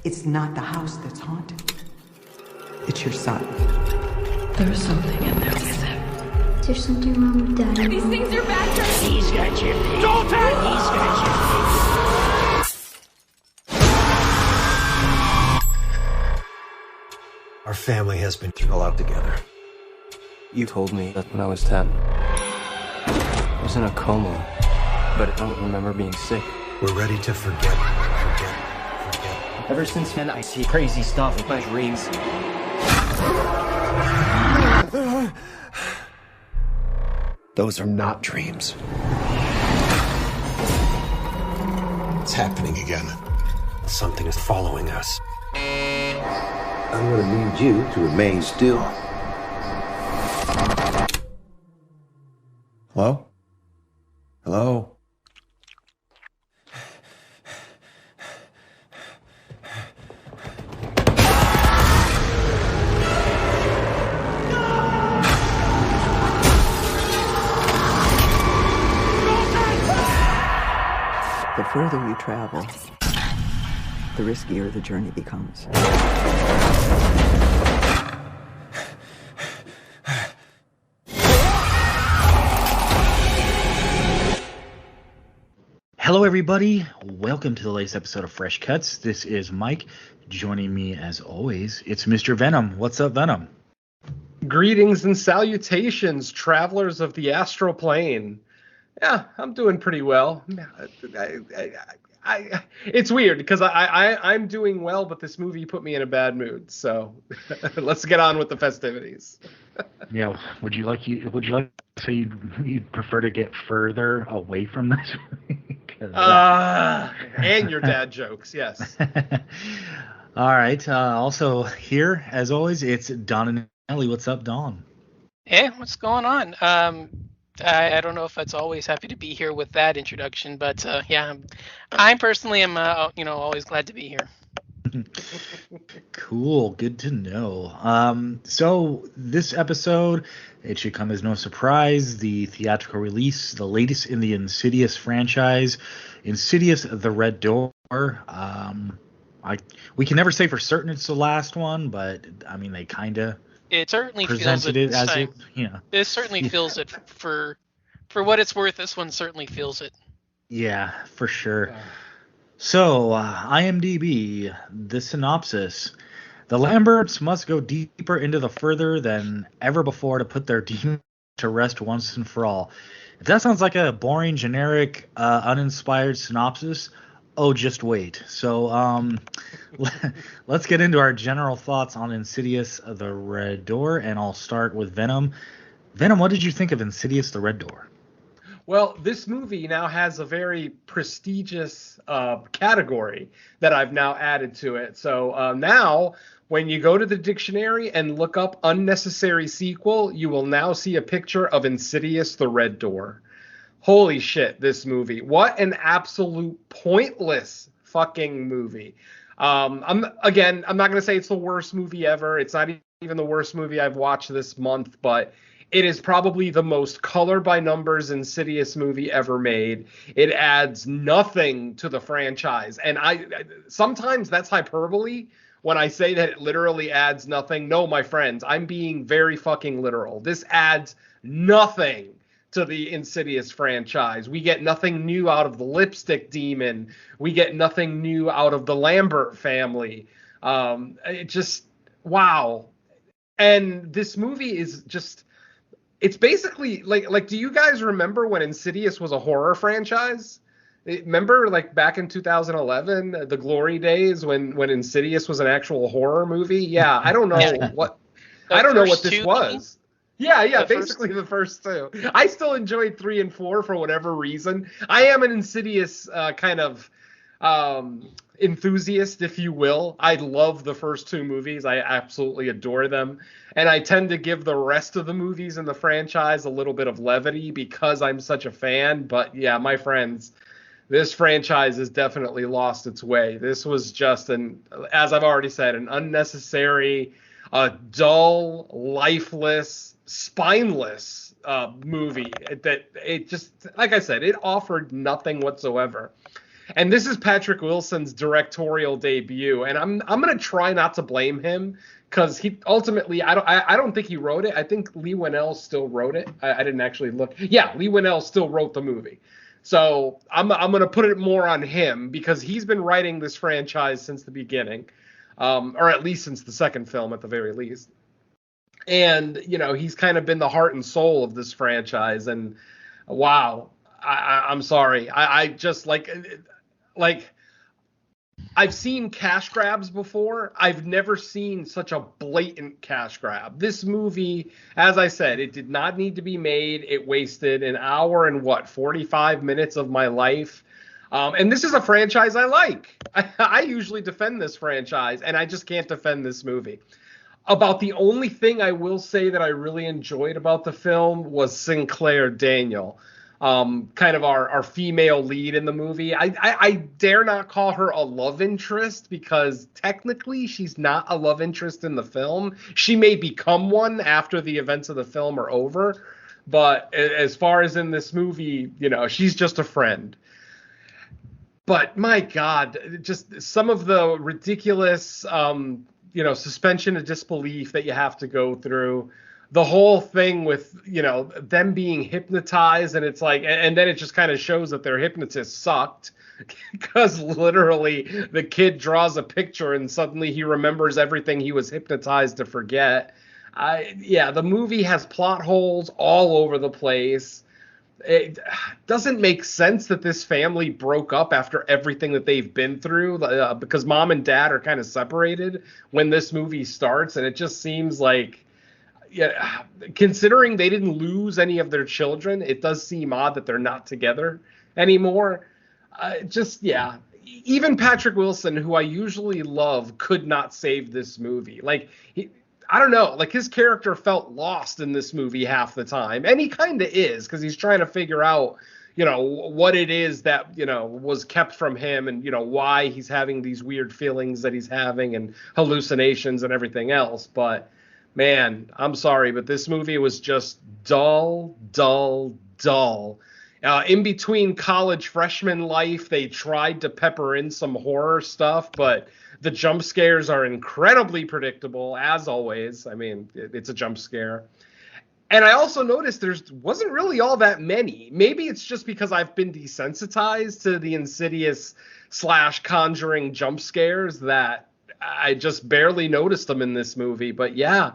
It's not the house that's haunted. It's your son. There's something in there with him. Is there something wrong with Daddy? These things are bad for me. He's got your baby. Don't take! He's got your baby. Our family has been through a lot together. You told me that when I was 10. I was in a coma, but I don't remember being sick. We're ready to forget. Ever since then, I see crazy stuff in my dreams. Those are not dreams. It's happening again. Something is following us. I'm gonna need you to remain still. Hello? Hello? The further you travel, the riskier the journey becomes. Hello, everybody. Welcome to the latest episode of Fresh Cuts. This is Mike. Joining me, as always, it's Mr. Venom. What's up, Venom? Greetings and salutations, travelers of the astral plane. Yeah, I'm doing pretty well. It's weird because I'm doing well, but this movie put me in a bad mood. So let's get on with the festivities. Yeah, would you like to say you'd prefer to get further away from this movie? And your dad jokes, yes. All right. Also here, as always, it's Don and Ellie. What's up, Don? Hey, what's going on? I don't know if it's always happy to be here with that introduction, but yeah, I personally am, always glad to be here. Cool, good to know. So this episode, it should come as no surprise, the theatrical release, the latest in the Insidious franchise, Insidious the Red Door. We can never say for certain it's the last one, but I mean they kind of. It certainly presented feels it as it, This certainly feels it for what it's worth. This one certainly feels it. Yeah, for sure. So, IMDb, the synopsis. The Lamberts must go deeper into the further than ever before to put their demons to rest once and for all. If that sounds like a boring, generic, uninspired synopsis, oh, just wait. So, let's get into our general thoughts on Insidious the Red Door, and I'll start with Venom. Venom, what did you think of Insidious the Red Door? Well, this movie now has a very prestigious category that I've now added to it. So now, when you go to the dictionary and look up unnecessary sequel, you will now see a picture of Insidious the Red Door. Holy shit, this movie. What an absolute pointless fucking movie. I'm not going to say it's the worst movie ever. It's not even the worst movie I've watched this month, but it is probably the most color by numbers Insidious movie ever made. It adds nothing to the franchise. And I sometimes that's hyperbole when I say that it literally adds nothing. No, my friends, I'm being very fucking literal. This adds nothing to the Insidious franchise. We get nothing new out of the lipstick demon. We get nothing new out of the Lambert family. It just, wow. And this movie is just, it's basically like, do you guys remember when Insidious was a horror franchise? Remember like back in 2011, the glory days when Insidious was an actual horror movie? Yeah, I don't know what this was. Yeah, basically the first two. I still enjoyed 3 and 4 for whatever reason. I am an Insidious kind of enthusiast, if you will. I love the first 2 movies. I absolutely adore them. And I tend to give the rest of the movies in the franchise a little bit of levity because I'm such a fan. But yeah, my friends, this franchise has definitely lost its way. This was just as I've already said, an unnecessary, dull, lifeless, spineless movie that it just, like I said, it offered nothing whatsoever. And this is Patrick Wilson's directorial debut, and I'm gonna try not to blame him because he ultimately I don't think he wrote it. I think Lee Winnell still wrote it. I didn't actually look. Yeah, Lee Winnell still wrote the movie. So I'm gonna put it more on him because he's been writing this franchise since the beginning, or at least since the second film at the very least. And he's kind of been the heart and soul of this franchise. And wow, I'm sorry, I just like I've seen cash grabs before. I've never seen such a blatant cash grab. This movie, as I said, it did not need to be made. It wasted an hour and 45 minutes of my life. And this is a franchise I like. I usually defend this franchise, and I just can't defend this movie. About the only thing I will say that I really enjoyed about the film was Sinclair Daniel. Kind of our female lead in the movie. I dare not call her a love interest because technically she's not a love interest in the film. She may become one after the events of the film are over. But as far as in this movie, she's just a friend. But my God, just some of the ridiculous, suspension of disbelief that you have to go through. The whole thing with, them being hypnotized, and it's like, and then it just kind of shows that their hypnotist sucked because literally the kid draws a picture and suddenly he remembers everything he was hypnotized to forget. The movie has plot holes all over the place. It doesn't make sense that this family broke up after everything that they've been through because mom and dad are kind of separated when this movie starts. And it just seems like, considering they didn't lose any of their children, it does seem odd that they're not together anymore. Even Patrick Wilson, who I usually love, could not save this movie. I don't know, his character felt lost in this movie half the time. And he kind of is, because he's trying to figure out, what it is that, was kept from him and, why he's having these weird feelings that he's having and hallucinations and everything else. But man, I'm sorry, but this movie was just dull. In between college freshman life, they tried to pepper in some horror stuff, but the jump scares are incredibly predictable, as always. I mean, it's a jump scare. And I also noticed there wasn't really all that many. Maybe it's just because I've been desensitized to the Insidious / Conjuring jump scares that I just barely noticed them in this movie. But yeah,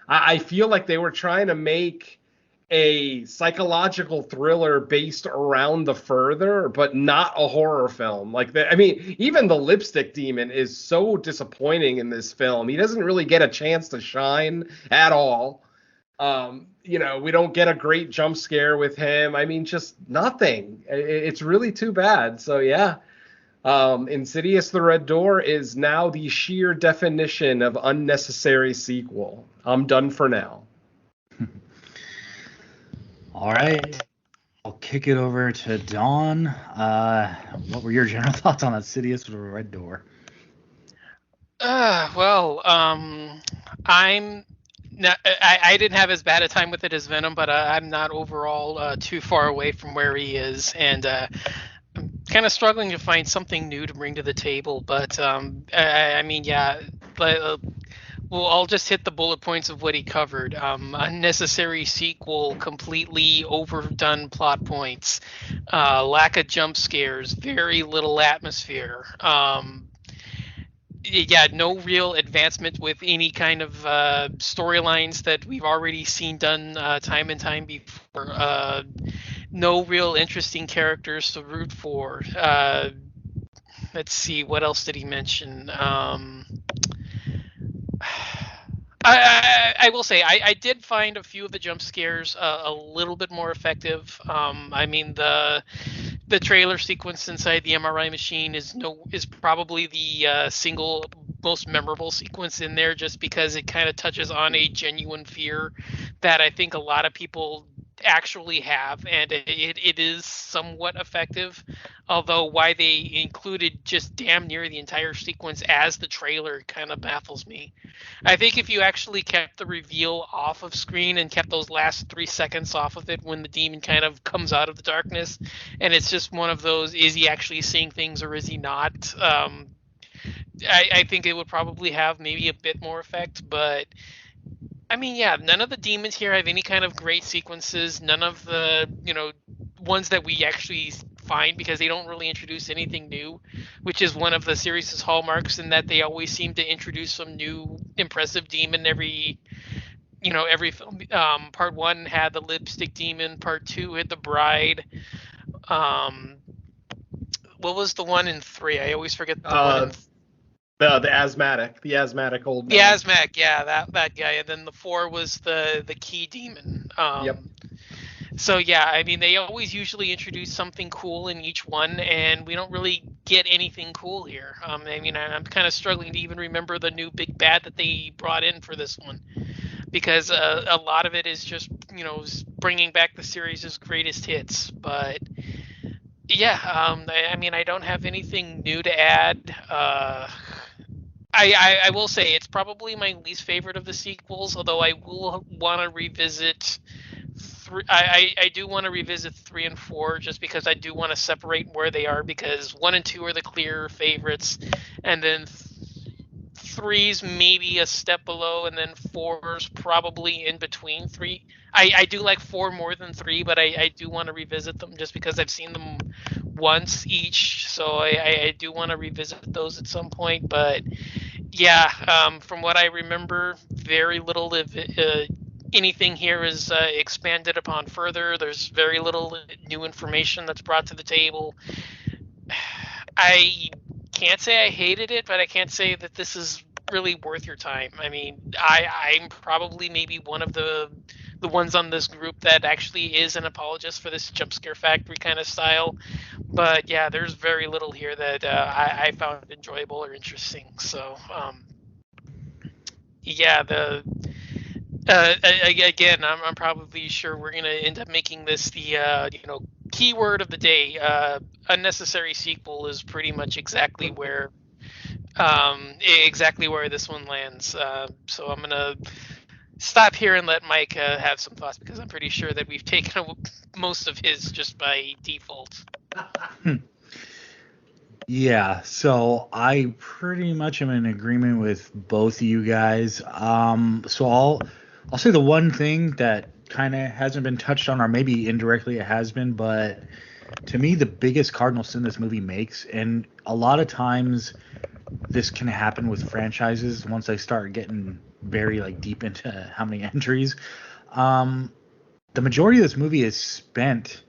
I feel like they were trying to make a psychological thriller based around the further, but not a horror film. Even the lipstick demon is so disappointing in this film. He doesn't really get a chance to shine at all. We don't get a great jump scare with him. Just nothing. It's really too bad. So yeah. Insidious the Red Door is now the sheer definition of unnecessary sequel. I'm done for now. All right. I'll kick it over to Dawn. What were your general thoughts on Insidious the Red Door? I didn't have as bad a time with it as Venom, but I'm not overall too far away from where he is. And I'm kind of struggling to find something new to bring to the table, but I'll just hit the bullet points of what he covered. Unnecessary sequel, completely overdone plot points, lack of jump scares, very little atmosphere. No real advancement with any kind of storylines that we've already seen done time and time before. No real interesting characters to root for. Let's see, what else did he mention? I will say I did find a few of the jump scares a little bit more effective. The trailer sequence inside the MRI machine is probably the single most memorable sequence in there, just because it kind of touches on a genuine fear that I think a lot of people actually have, and it is somewhat effective. Although why they included just damn near the entire sequence as the trailer kind of baffles me. I think if you actually kept the reveal off of screen and kept those last 3 seconds off of it when the demon kind of comes out of the darkness, and it's just one of those, is he actually seeing things or is he not? I think it would probably have maybe a bit more effect, but I mean, yeah, none of the demons here have any kind of great sequences. None of the, ones that we actually find, because they don't really introduce anything new, which is one of the series' hallmarks, in that they always seem to introduce some new impressive demon every film. Part 1 had the lipstick demon. Part 2 had the bride. What was the one in 3? I always forget the one in the asthmatic old man. The asthmatic, yeah, that guy. And then the 4 was the key demon. Yep. So yeah, I mean, they always usually introduce something cool in each one, and we don't really get anything cool here. I mean, I'm kind of struggling to even remember the new big bad that they brought in for this one, because a lot of it is just bringing back the series' greatest hits. But yeah, I mean, I don't have anything new to add. I will say it's probably my least favorite of the sequels, although I will want to revisit. I do want to revisit 3 and 4, just because I do want to separate where they are, because 1 and 2 are the clear favorites, and then 3's maybe a step below, and then 4's probably in between 3. I do like 4 more than 3, but I do want to revisit them just because I've seen them once each, so I do want to revisit those at some point. But yeah, from what I remember, very little of anything here is expanded upon further. There's very little new information that's brought to the table. I can't say I hated it, but I can't say that this is really worth your time. I mean, I'm probably maybe one of the ones on this group that actually is an apologist for this jump scare factory kind of style. But yeah, there's very little here that I found enjoyable or interesting. So yeah, again, I'm probably sure we're gonna end up making this the keyword of the day. Unnecessary sequel is pretty much exactly where this one lands. So I'm gonna stop here and let Mike have some thoughts, because I'm pretty sure that we've taken most of his just by default. Yeah, so I pretty much am in agreement with both of you guys. So I'll say the one thing that kind of hasn't been touched on, or maybe indirectly it has been, but to me the biggest cardinal sin this movie makes, and a lot of times this can happen with franchises once they start getting very deep into how many entries. The majority of this movie is spent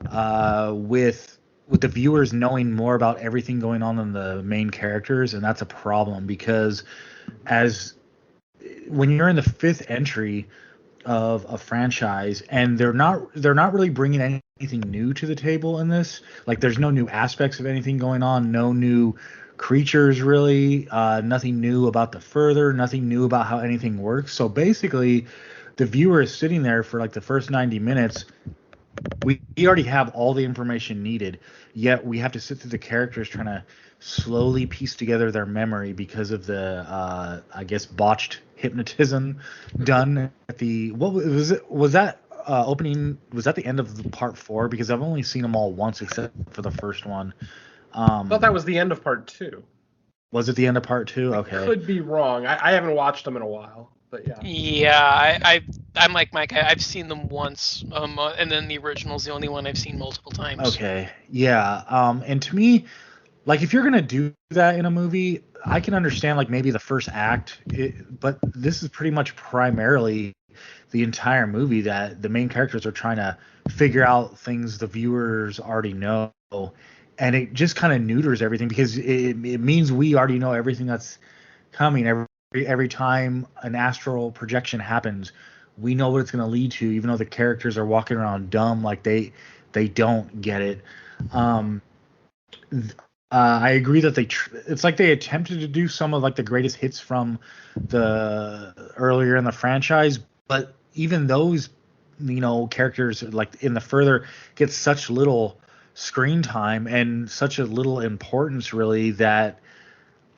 with the viewers knowing more about everything going on than the main characters, and that's a problem, because when you're in the 5th entry of a franchise and they're not really bringing anything new to the table in this, there's no new aspects of anything going on, no new creatures really, nothing new about the further, nothing new about how anything works. So basically the viewer is sitting there for the first 90 minutes. We already have all the information needed, yet we have to sit through the characters trying to slowly piece together their memory because of the botched hypnotism done at the was that opening, was that the end of the part 4? Because I've only seen them all once except for the first one. I thought that was the end of part 2. Was it the end of part 2? Okay. I could be wrong. I haven't watched them in a while, but yeah. Yeah, I'm like Mike. I've seen them once, and then the original's the only one I've seen multiple times. Okay. Yeah. And to me, if you're gonna do that in a movie, I can understand maybe the first act, but this is pretty much primarily the entire movie that the main characters are trying to figure out things the viewers already know, and it just kind of neuters everything, because it means we already know everything that's coming. Every time an astral projection happens, we know what it's going to lead to, even though the characters are walking around dumb, they don't get it. I agree that it's they attempted to do some of the greatest hits from the earlier in the franchise, but even those characters like in the further get such little screen time and such a little importance really that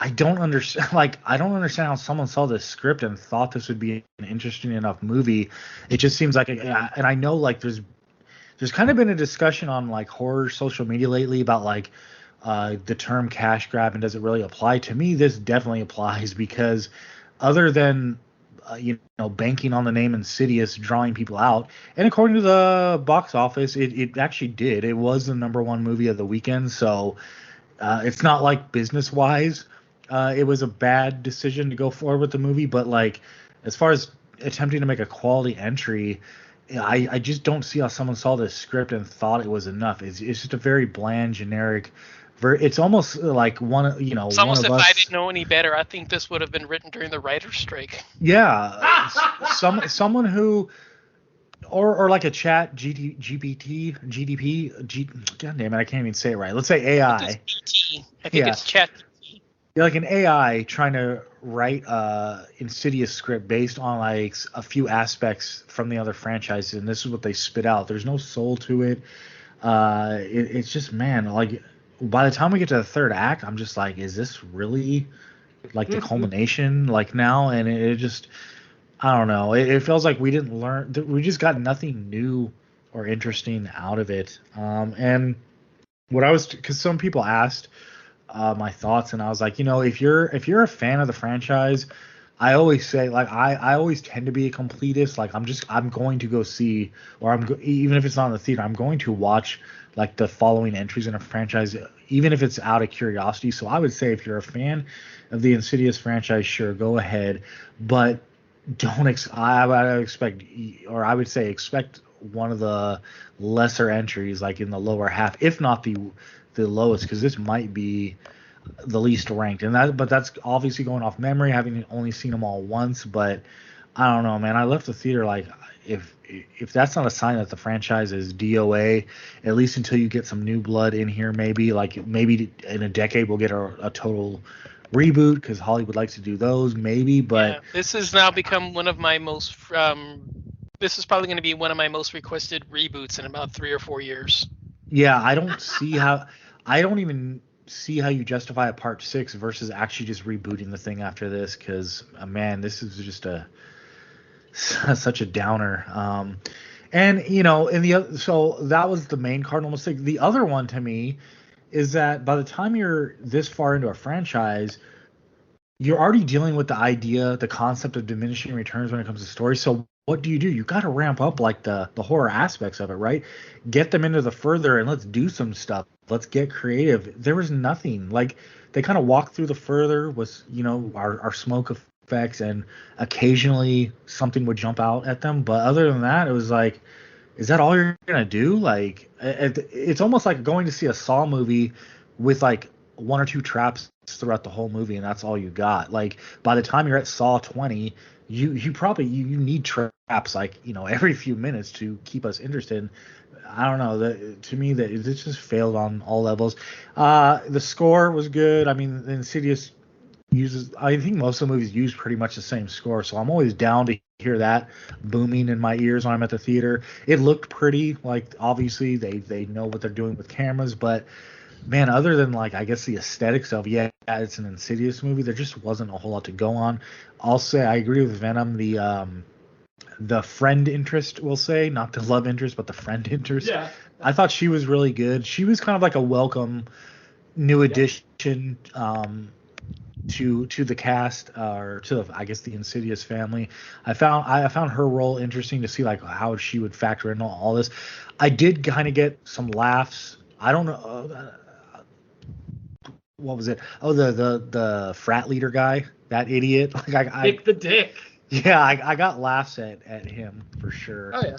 I don't understand. Like, I don't understand how someone saw this script and thought this would be an interesting enough movie. It just seems like, and I know like there's kind of been a discussion on like horror social media lately about like the term cash grab and does it really apply. To me, this definitely applies because other than banking on the name Insidious, drawing people out, and according to the box office, it actually did. It was the #1 movie of the weekend, so it's not like business wise. It was a bad decision to go forward with the movie, but like as far as attempting to make a quality entry, I just don't see how someone saw this script and thought it was enough. It's just a very bland, generic. It's almost like It's almost if I didn't know any better, I think this would have been written during the writer's strike. Yeah, someone who, or like a chat GDP. God damn it, I can't even say it right. Let's say AI. I think it's chat. Like an AI trying to write a Insidious script based on like a few aspects from the other franchises, and this is what they spit out. There's no soul to it. It's just, man, like by the time we get to the third act, I'm just like, is this really like the culmination like now? And it just, I don't know. It feels like we didn't learn. We just got nothing new or interesting out of it. And what because some people asked my thoughts, and I was like, if you're a fan of the franchise, I always say, like, I always tend to be a completist. Like, I'm going to go see, or even if it's not in the theater, I'm going to watch like the following entries in a franchise, even if it's out of curiosity. So I would say if you're a fan of the Insidious franchise, sure, go ahead, but I would say expect one of the lesser entries, like in the lower half, if not the lowest, because this might be the least ranked, but that's obviously going off memory, having only seen them all once. But I don't know, man. I left the theater like, if that's not a sign that the franchise is DOA, at least until you get some new blood in here, maybe in a decade we'll get a total reboot, because Hollywood likes to do those, maybe. But yeah, this has now become one of my most this is probably going to be one of my most requested reboots in about 3 or 4 years. Yeah, I don't even see how you justify a part 6 versus actually just rebooting the thing after this, because man, this is just such a downer. And so that was the main cardinal mistake. The other one to me is that by the time you're this far into a franchise, you're already dealing with the concept of diminishing returns when it comes to story. So what do? You got to ramp up like the horror aspects of it, right? Get them into the further and let's do some stuff. Let's get creative. There was nothing. Like, they kind of walked through the further with, our smoke effects, and occasionally something would jump out at them. But other than that, it was like, is that all you're going to do? Like, it's almost like going to see a Saw movie with like 1 or 2 traps throughout the whole movie, and that's all you got. Like, by the time you're at Saw 20, you need traps like every few minutes to keep us interested. I don't know. To me, that it just failed on all levels. The score was good. I mean, Insidious I think most of the movies use pretty much the same score, so I'm always down to hear that booming in my ears when I'm at the theater. It looked pretty. Like, obviously they know what they're doing with cameras, but man, other than like, I guess the aesthetics of, it's an Insidious movie, there just wasn't a whole lot to go on. I'll say I agree with Venom. The friend interest, we'll say, not the love interest, but the friend interest. Yeah. I thought she was really good. She was kind of like a welcome new addition to the cast, or to I guess the Insidious family. I found her role interesting to see like how she would factor in all this. I did kind of get some laughs. I don't know. What was it? Oh, the frat leader guy, that idiot. Like Dick the Dick. Yeah, I got laughs at him for sure. Oh yeah.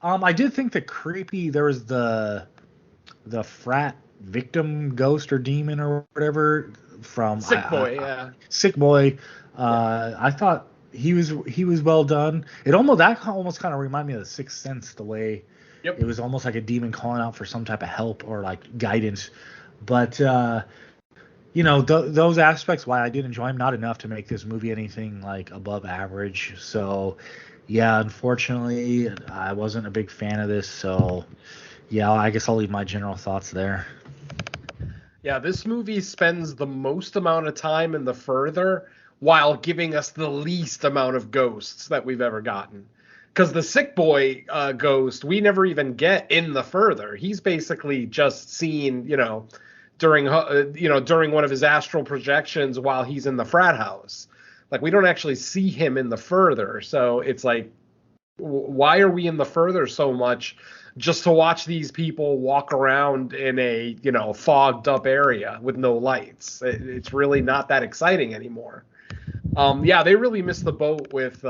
I did think there was the frat victim ghost or demon or whatever from Sick Boy. Sick Boy. I thought he was well done. That almost kind of reminded me of The Sixth Sense, the way it was almost like a demon calling out for some type of help or like guidance. But those aspects, why I did enjoy him, not enough to make this movie anything like above average. So, yeah, unfortunately, I wasn't a big fan of this. So, yeah, I guess I'll leave my general thoughts there. Yeah, this movie spends the most amount of time in the further while giving us the least amount of ghosts that we've ever gotten. Because the sick boy ghost, we never even get in the further. He's basically just seen, during one of his astral projections while he's in the frat house. Like, we don't actually see him in the further. So it's like, why are we in the further so much just to watch these people walk around in a, fogged up area with no lights? It's really not that exciting anymore. Yeah, they really missed the boat with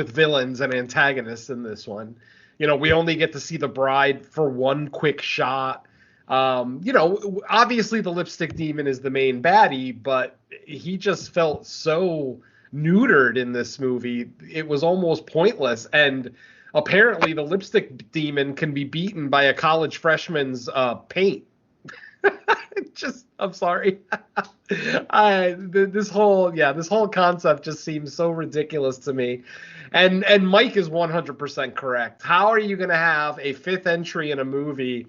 villains and antagonists in this one. We only get to see the bride for one quick shot. Obviously the lipstick demon is the main baddie, but he just felt so neutered in this movie. It was almost pointless. And apparently the lipstick demon can be beaten by a college freshman's paint. I'm sorry. This whole concept just seems so ridiculous to me. And Mike is 100% correct. How are you going to have a fifth entry in a movie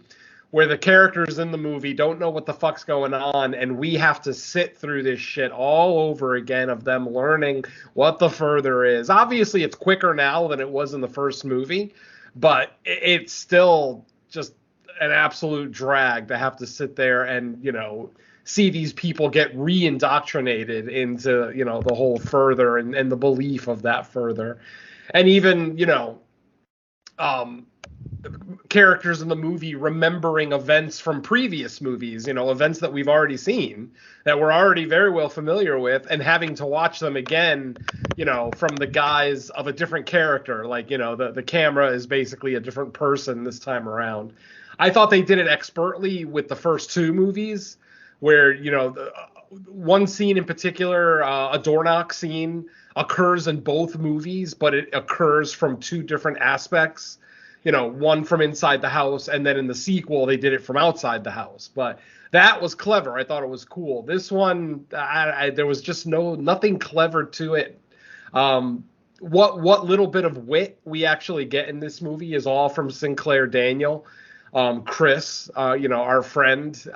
where the characters in the movie don't know what the fuck's going on, and we have to sit through this shit all over again of them learning what the further is? Obviously, it's quicker now than it was in the first movie, but it's still just an absolute drag to have to sit there and, see these people get re-indoctrinated into, the whole further and the belief of that further. And even, characters in the movie remembering events from previous movies, events that we've already seen, that we're already very well familiar with, and having to watch them again, from the guise of a different character. Like, the camera is basically a different person this time around. I thought they did it expertly with the first two movies, where, one scene in particular, a door knock scene, occurs in both movies, but it occurs from two different aspects. One from inside the house, and then in the sequel, they did it from outside the house. But that was clever. I thought it was cool. This one, there was just nothing clever to it. What little bit of wit we actually get in this movie is all from Sinclair Daniel. Chris, our friend.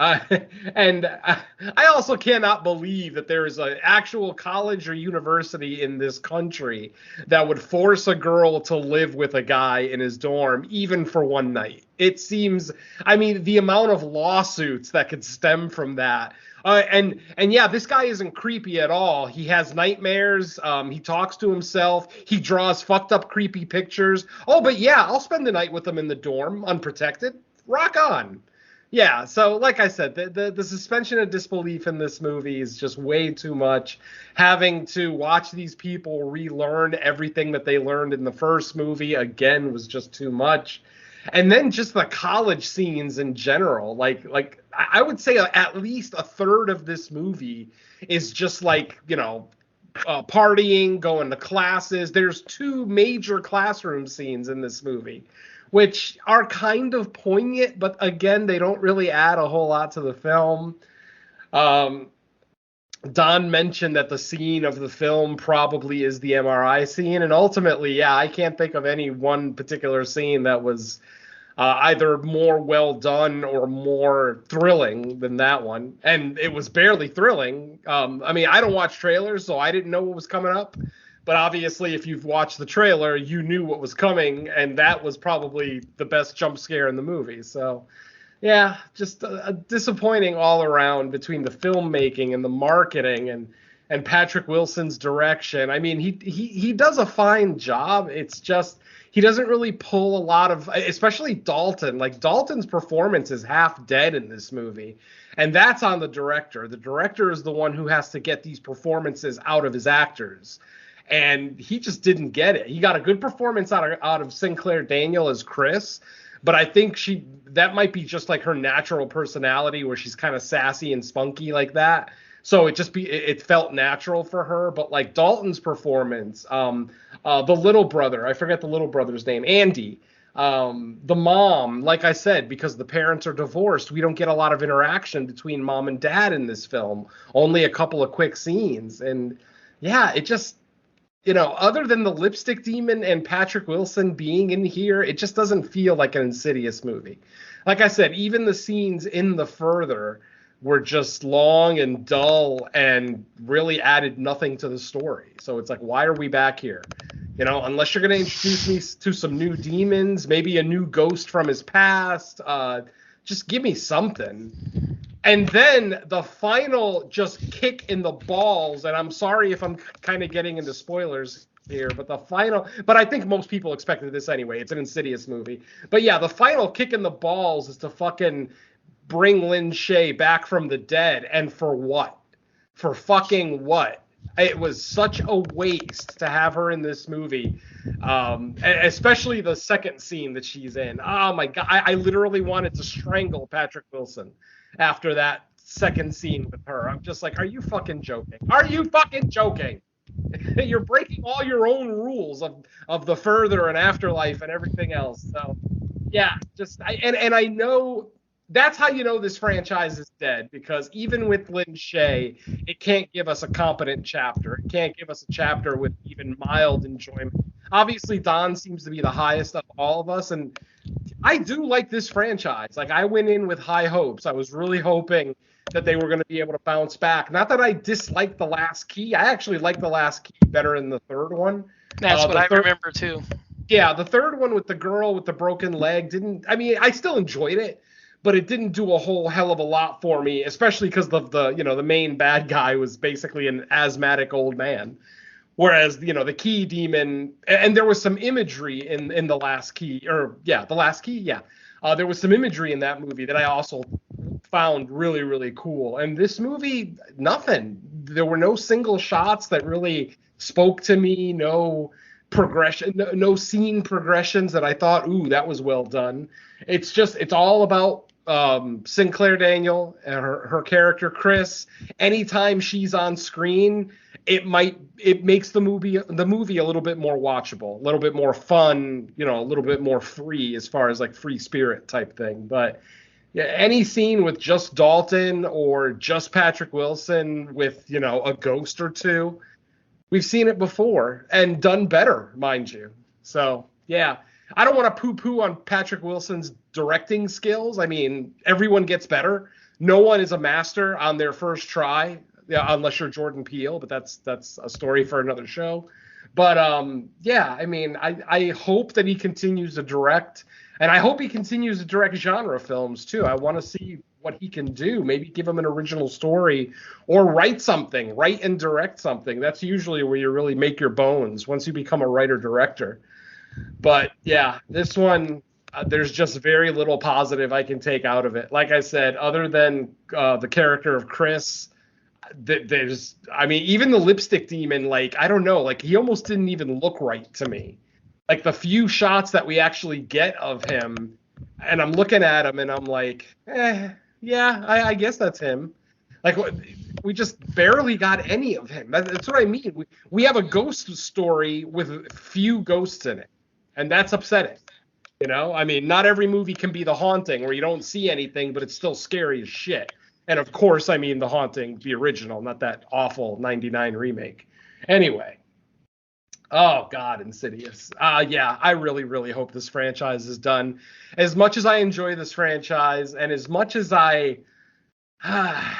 And I also cannot believe that there is an actual college or university in this country that would force a girl to live with a guy in his dorm, even for one night. It seems, the amount of lawsuits that could stem from that. And yeah, this guy isn't creepy at all. He has nightmares. He talks to himself. He draws fucked up, creepy pictures. Oh, but yeah, I'll spend the night with him in the dorm, unprotected. Rock on. Yeah, so like I said, the suspension of disbelief in this movie is just way too much. Having to watch these people relearn everything that they learned in the first movie again was just too much. And then just the college scenes in general, like I would say at least a third of this movie is just like, partying, going to classes. There's two major classroom scenes in this movie, which are kind of poignant, but again, they don't really add a whole lot to the film. Don mentioned that the scene of the film probably is the MRI scene, and ultimately, yeah, I can't think of any one particular scene that was either more well done or more thrilling than that one. And it was barely thrilling. I don't watch trailers, so I didn't know what was coming up. But obviously, if you've watched the trailer, you knew what was coming, and that was probably the best jump scare in the movie. So, yeah, just a disappointing all around between the filmmaking and the marketing and Patrick Wilson's direction. He does a fine job. It's just he doesn't really pull a lot of, especially Dalton. Like, Dalton's performance is half dead in this movie, and that's on the director. The director is the one who has to get these performances out of his actors. And he just didn't get it. He got a good performance out of Sinclair Daniel as Chris, but I think that might be just like her natural personality, where she's kind of sassy and spunky like that. So it felt natural for her. But like Dalton's performance, the little brother, I forget the little brother's name, Andy. The mom, like I said, because the parents are divorced, we don't get a lot of interaction between mom and dad in this film. Only a couple of quick scenes. And yeah, it just, other than the lipstick demon and Patrick Wilson being in here, it just doesn't feel like an Insidious movie. Like I said, even the scenes in The Further were just long and dull and really added nothing to the story. So it's like, why are we back here? Unless you're going to introduce me to some new demons, maybe a new ghost from his past, just give me something. And then the final just kick in the balls, and I'm sorry if I'm kind of getting into spoilers here, but but I think most people expected this anyway. It's an Insidious movie. But yeah, the final kick in the balls is to fucking bring Lynn Shay back from the dead. And for what? For fucking what? It was such a waste to have her in this movie, especially the second scene that she's in. Oh my God. I literally wanted to strangle Patrick Wilson after that second scene with her. I'm just like, are you fucking joking? Are you fucking joking? You're breaking all your own rules of The Further and Afterlife and everything else. So yeah, and I know that's how you know this franchise is dead, because even with Lynn Shay, it can't give us a competent chapter. It can't give us a chapter with even mild enjoyment. Obviously, Don seems to be the highest of all of us, and I do like this franchise. Like, I went in with high hopes. I was really hoping that they were going to be able to bounce back. Not that I disliked The Last Key. I actually like The Last Key better than the third one. That's what I remember, too. Yeah, the third one with the girl with the broken leg I still enjoyed it, but it didn't do a whole hell of a lot for me, especially because the main bad guy was basically an asthmatic old man. Whereas, the key demon, and there was some imagery in The Last Key, The Last Key, yeah. There was some imagery in that movie that I also found really, really cool. And this movie, nothing. There were no single shots that really spoke to me, no progression, no scene progressions that I thought, ooh, that was well done. It's all about Sinclair Daniel and her character Chris. Anytime she's on screen, it makes the movie a little bit more watchable, a little bit more fun, a little bit more free as far as like free spirit type thing. But yeah, any scene with just Dalton or just Patrick Wilson with, a ghost or two, we've seen it before and done better, mind you. So yeah, I don't want to poo-poo on Patrick Wilson's directing skills. I mean, everyone gets better. No one is a master on their first try, unless you're Jordan Peele, but that's a story for another show. But yeah, I mean, I hope that he continues to direct, and I hope he continues to direct genre films too. I want to see what he can do. Maybe give him an original story or write and direct something. That's usually where you really make your bones, once you become a writer-director. But yeah, this one, there's just very little positive I can take out of it. Like I said, other than the character of Chris, even the lipstick demon, I don't know, he almost didn't even look right to me. Like, the few shots that we actually get of him, and I'm looking at him and I'm like, yeah, I guess that's him. Like, we just barely got any of him. That's what I mean. We have a ghost story with few ghosts in it, and that's upsetting. I mean, not every movie can be The Haunting, where you don't see anything, but it's still scary as shit. And of course, I mean The Haunting, the original, not that awful 99 remake. Anyway. Oh, God, Insidious. Yeah, I really, really hope this franchise is done. As much as I enjoy this franchise, and as much as I don't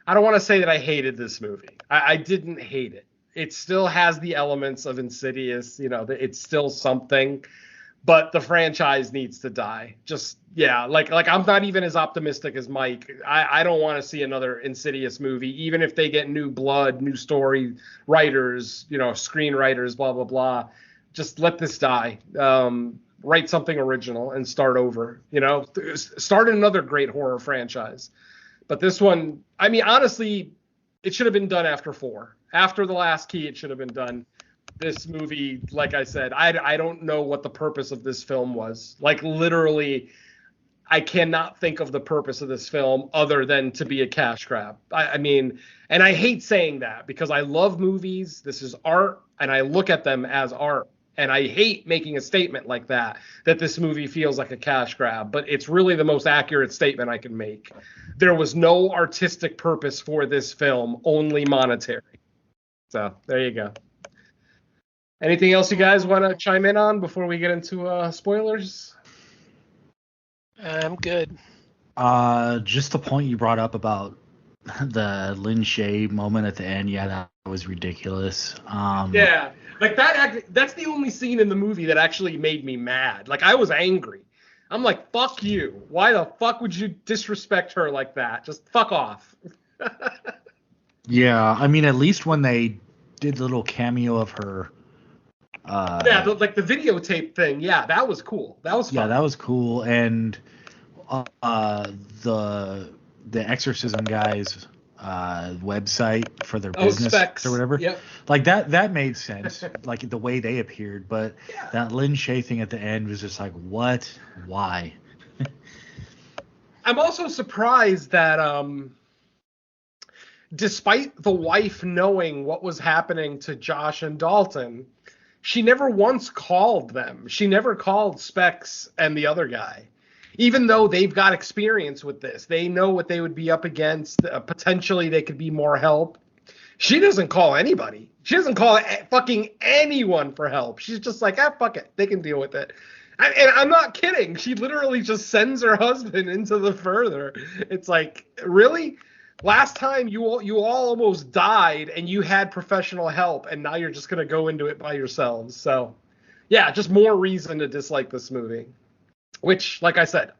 want to say that I hated this movie. I didn't hate it. It still has the elements of Insidious, it's still something. But the franchise needs to die. Just, yeah, like I'm not even as optimistic as Mike. I don't want to see another Insidious movie, even if they get new blood, new story writers, screenwriters, blah, blah, blah. Just let this die. Write something original and start over, start another great horror franchise. But this one, I mean, honestly, it should have been done after 4. After The Last Key, it should have been done. This movie, like I said, I don't know what the purpose of this film was. Like, literally, I cannot think of the purpose of this film other than to be a cash grab. I mean, and I hate saying that because I love movies. This is art, and I look at them as art. And I hate making a statement like that this movie feels like a cash grab, but it's really the most accurate statement I can make. There was no artistic purpose for this film, only monetary. So there you go. Anything else you guys want to chime in on before we get into spoilers? I'm good. Just the point you brought up about the Lin Shaye moment at the end. Yeah, that was ridiculous. Yeah, like that's the only scene in the movie that actually made me mad. Like, I was angry. I'm like, fuck you. Why the fuck would you disrespect her like that? Just fuck off. Yeah, I mean, at least when they did the little cameo of her. The videotape thing. Yeah, that was cool. That was fun. Yeah, that was cool. And the Exorcism guys website for their business Specs. Or whatever. Yep. Like that made sense. Like the way they appeared, but that Lin Shaye thing at the end was just like, what? Why? I'm also surprised that despite the wife knowing what was happening to Josh and Dalton, she never once called them. She never called Specs and the other guy. Even though they've got experience with this, they know what they would be up against. Potentially, they could be more help. She doesn't call anybody. She doesn't call fucking anyone for help. She's just like, fuck it. They can deal with it. And I'm not kidding. She literally just sends her husband into the further. It's like, really? Last time you all almost died and you had professional help, and now you're just going to go into it by yourselves. So, yeah, just more reason to dislike this movie. Which, like I said,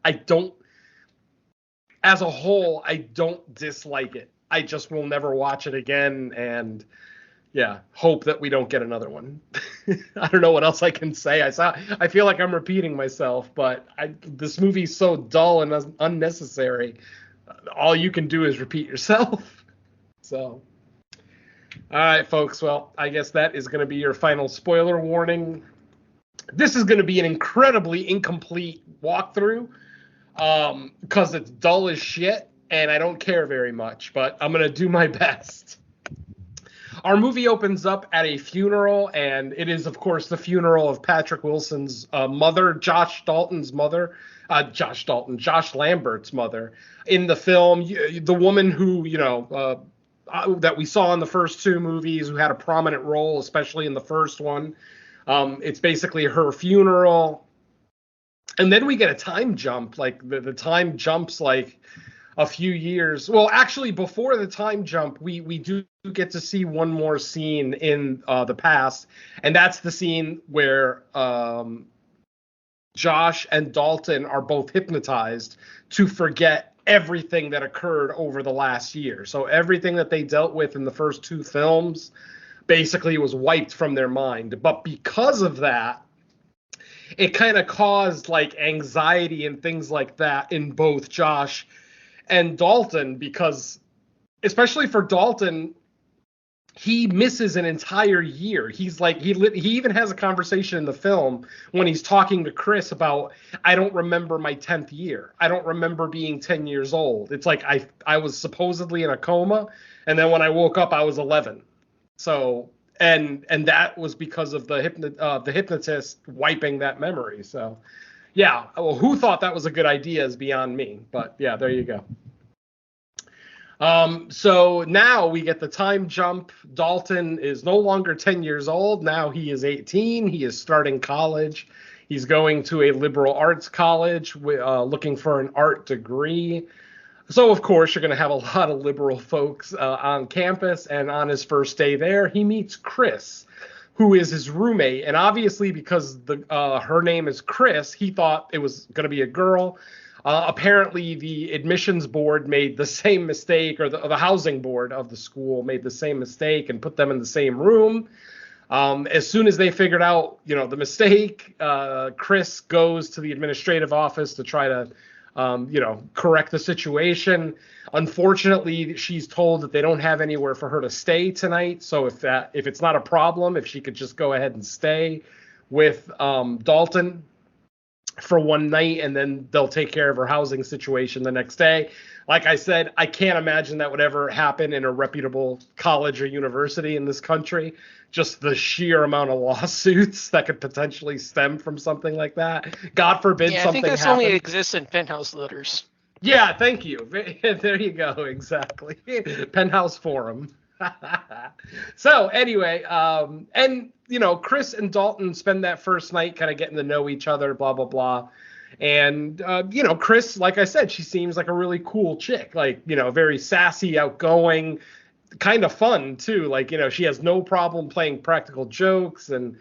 as a whole, I don't dislike it. I just will never watch it again, and yeah, hope that we don't get another one. I don't know what else I can say. I feel like I'm repeating myself, but this movie's so dull and unnecessary. All you can do is repeat yourself. So, all right, folks. Well, I guess that is going to be your final spoiler warning. This is going to be an incredibly incomplete walkthrough because it's dull as shit, and I don't care very much, but I'm going to do my best. Our movie opens up at a funeral, and it is, of course, the funeral of Patrick Wilson's mother, Josh Lambert's mother. In the film, the woman who, that we saw in the first two movies, who had a prominent role, especially in the first one. It's basically her funeral. And then we get a time jump. Like the time jumps like a few years. Well, actually, before the time jump, we do get to see one more scene in the past. And that's the scene where Josh and Dalton are both hypnotized to forget everything that occurred over the last year. So everything that they dealt with in the first two films basically was wiped from their mind. But because of that, it kind of caused like anxiety and things like that in both Josh and Dalton, because especially for Dalton, he misses an entire year. He's like, he even has a conversation in the film when he's talking to Chris about, I don't remember my 10th year. I don't remember being 10 years old. It's like I was supposedly in a coma, and then when I woke up, I was 11. So, and that was because of the hypnotist wiping that memory. So, yeah, well, who thought that was a good idea is beyond me. But yeah, there you go. So now we get the time jump. Dalton is no longer 10 years old. Now he is 18. He is starting college. He's going to a liberal arts college, looking for an art degree. So, of course, you're going to have a lot of liberal folks on campus. And on his first day there, he meets Chris, who is his roommate. And obviously, because her name is Chris, he thought it was going to be a girl. Apparently, the admissions board made the same mistake, or the housing board of the school made the same mistake and put them in the same room. As soon as they figured out, the mistake, Chris goes to the administrative office to try to, correct the situation. Unfortunately, she's told that they don't have anywhere for her to stay tonight. So if it's not a problem, if she could just go ahead and stay with Dalton. for one night, and then they'll take care of her housing situation the next day. Like I said, I can't imagine that would ever happen in a reputable college or university in this country. Just the sheer amount of lawsuits that could potentially stem from something like that. God forbid something I think this happened. only exists in penthouse letters. Yeah, thank you. There you go. Exactly. Penthouse forum. So anyway, and Chris and Dalton spend that first night kind of getting to know each other, blah, blah, blah. And, Chris, like I said, she seems like a really cool chick, like, very sassy, outgoing, kind of fun too. Like, she has no problem playing practical jokes and,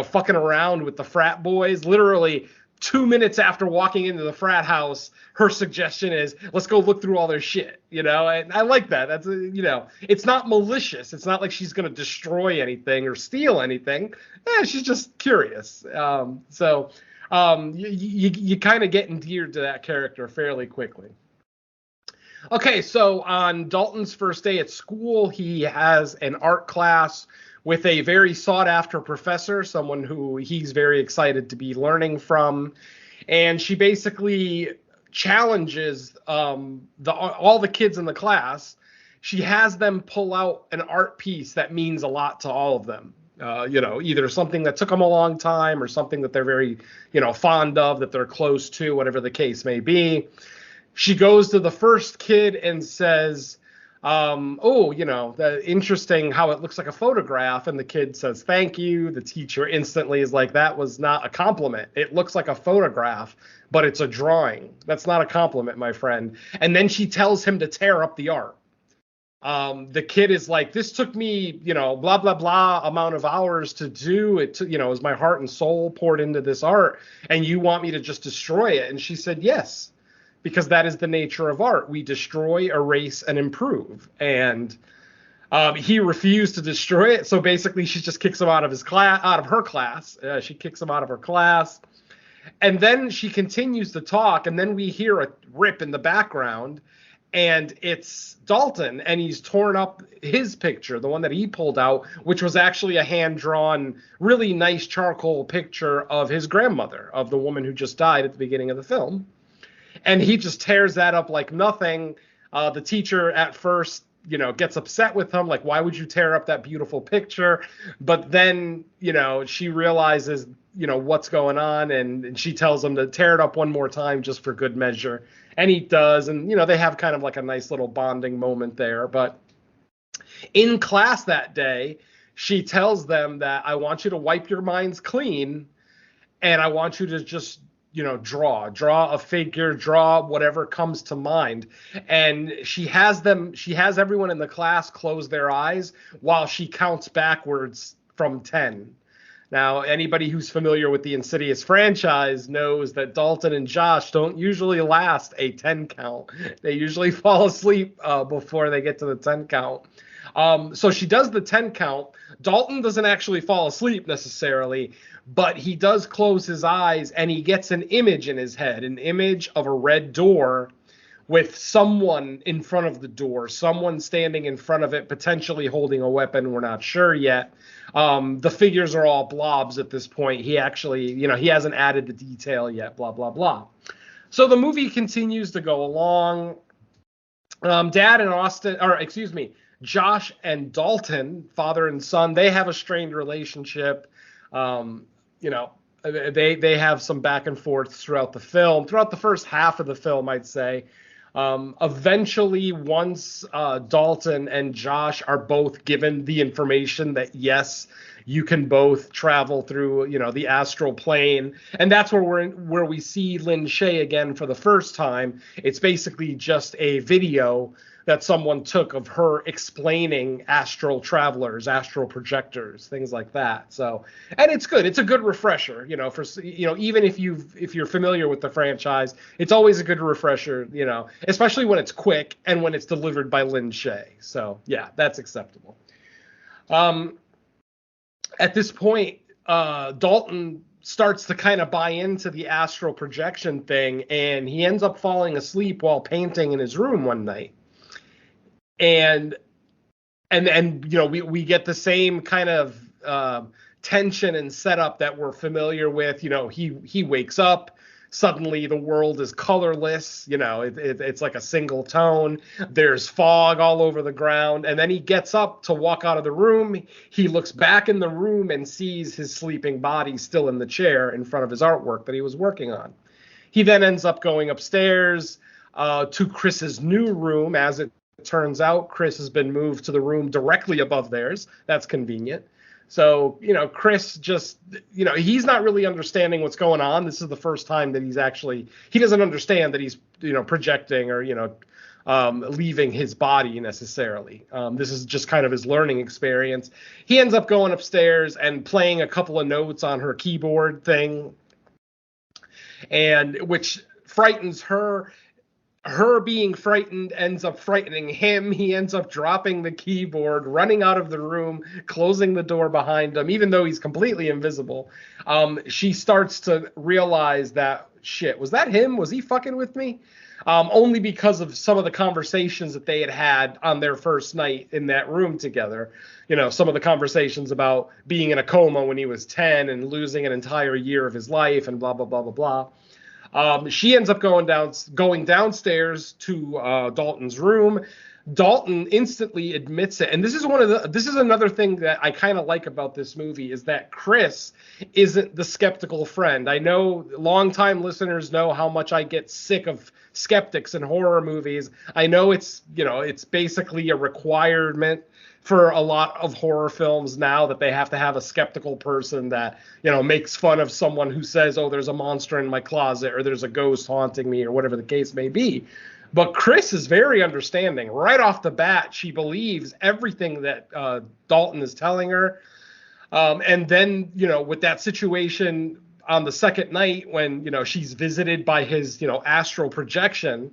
fucking around with the frat boys. Literally 2 minutes after walking into the frat house, her suggestion is, let's go look through all their shit, and I like that. That's, it's not malicious. It's not like she's going to destroy anything or steal anything. She's just curious. So you kind of get endeared to that character fairly quickly. Okay, so on Dalton's first day at school, he has an art class with a very sought-after professor, someone who he's very excited to be learning from. And she basically challenges all the kids in the class. She has them pull out an art piece that means a lot to all of them. Either something that took them a long time or something that they're very, fond of, that they're close to, whatever the case may be. She goes to the first kid and says, interesting how it looks like a photograph. And the kid says, thank you. The teacher instantly is like, that was not a compliment. It looks like a photograph, but it's a drawing. That's not a compliment, my friend. And then she tells him to tear up the art. The kid is like, this took me, blah, blah, blah amount of hours to do. It was my heart and soul poured into this art. And you want me to just destroy it? And she said, yes. Because that is the nature of art. We destroy, erase, and improve. And he refused to destroy it. So basically, she just kicks him out of her class. She kicks him out of her class. And then she continues to talk. And then we hear a rip in the background. And it's Dalton. And he's torn up his picture, the one that he pulled out, which was actually a hand-drawn, really nice charcoal picture of his grandmother, of the woman who just died at the beginning of the film. And he just tears that up like nothing. The teacher at first, gets upset with him. Like, why would you tear up that beautiful picture? But then, she realizes, what's going on. And she tells him to tear it up one more time just for good measure. And he does. And, they have kind of like a nice little bonding moment there. But in class that day, she tells them that I want you to wipe your minds clean. And I want you to just draw a figure, draw whatever comes to mind. And she has everyone in the class close their eyes while she counts backwards from 10. Now, anybody who's familiar with the Insidious franchise knows that Dalton and Josh don't usually last a 10 count. They usually fall asleep before they get to the 10 count. So she does the 10 count. Dalton doesn't actually fall asleep necessarily, but he does close his eyes and he gets an image in his head, an image of a red door with someone in front of the door, someone standing in front of it, potentially holding a weapon. We're not sure yet. The figures are all blobs at this point. He actually, he hasn't added the detail yet, blah, blah, blah. So the movie continues to go along. Josh and Dalton, father and son, they have a strained relationship. They have some back and forth throughout the film, throughout the first half of the film, I'd say. Eventually, once Dalton and Josh are both given the information that, yes, you can both travel through, the astral plane. And that's where we see Lynn Shay again for the first time. It's basically just a video that someone took of her explaining astral travelers, astral projectors, things like that. So, and it's good. It's a good refresher, even if you're familiar with the franchise, it's always a good refresher, especially when it's quick and when it's delivered by Lynn Shay. So yeah, that's acceptable. At this point, Dalton starts to kind of buy into the astral projection thing, and he ends up falling asleep while painting in his room one night. And we get the same kind of tension and setup that we're familiar with. He wakes up, Suddenly the world is colorless. It's like a single tone. There's fog all over the ground. And then he gets up to walk out of the room. He looks back in the room and sees his sleeping body still in the chair in front of his artwork that he was working on. He then ends up going upstairs to Chris's new room. As it turns out, Chris has been moved to the room directly above theirs. That's convenient. So, Chris just, he's not really understanding what's going on. This is the first time that he doesn't understand that he's, projecting or, leaving his body necessarily. This is just kind of his learning experience. He ends up going upstairs and playing a couple of notes on her keyboard thing, and which frightens her. Her being frightened ends up frightening him. He ends up dropping the keyboard, running out of the room, closing the door behind him, even though he's completely invisible. She starts to realize that, shit, was that him? Was he fucking with me? Only because of some of the conversations that they had on their first night in that room together. Some of the conversations about being in a coma when he was 10 and losing an entire year of his life and blah, blah, blah, blah, blah. She ends up going downstairs to Dalton's room. Dalton instantly admits it, and this is another thing that I kind of like about this movie is that Chris isn't the skeptical friend. I know longtime listeners know how much I get sick of skeptics in horror movies. I know it's basically a requirement for a lot of horror films now that they have to have a skeptical person that, makes fun of someone who says, oh, there's a monster in my closet or there's a ghost haunting me or whatever the case may be. But Chris is very understanding. Right off the bat, she believes everything that Dalton is telling her. And then, with that situation on the second night when, she's visited by his, astral projection,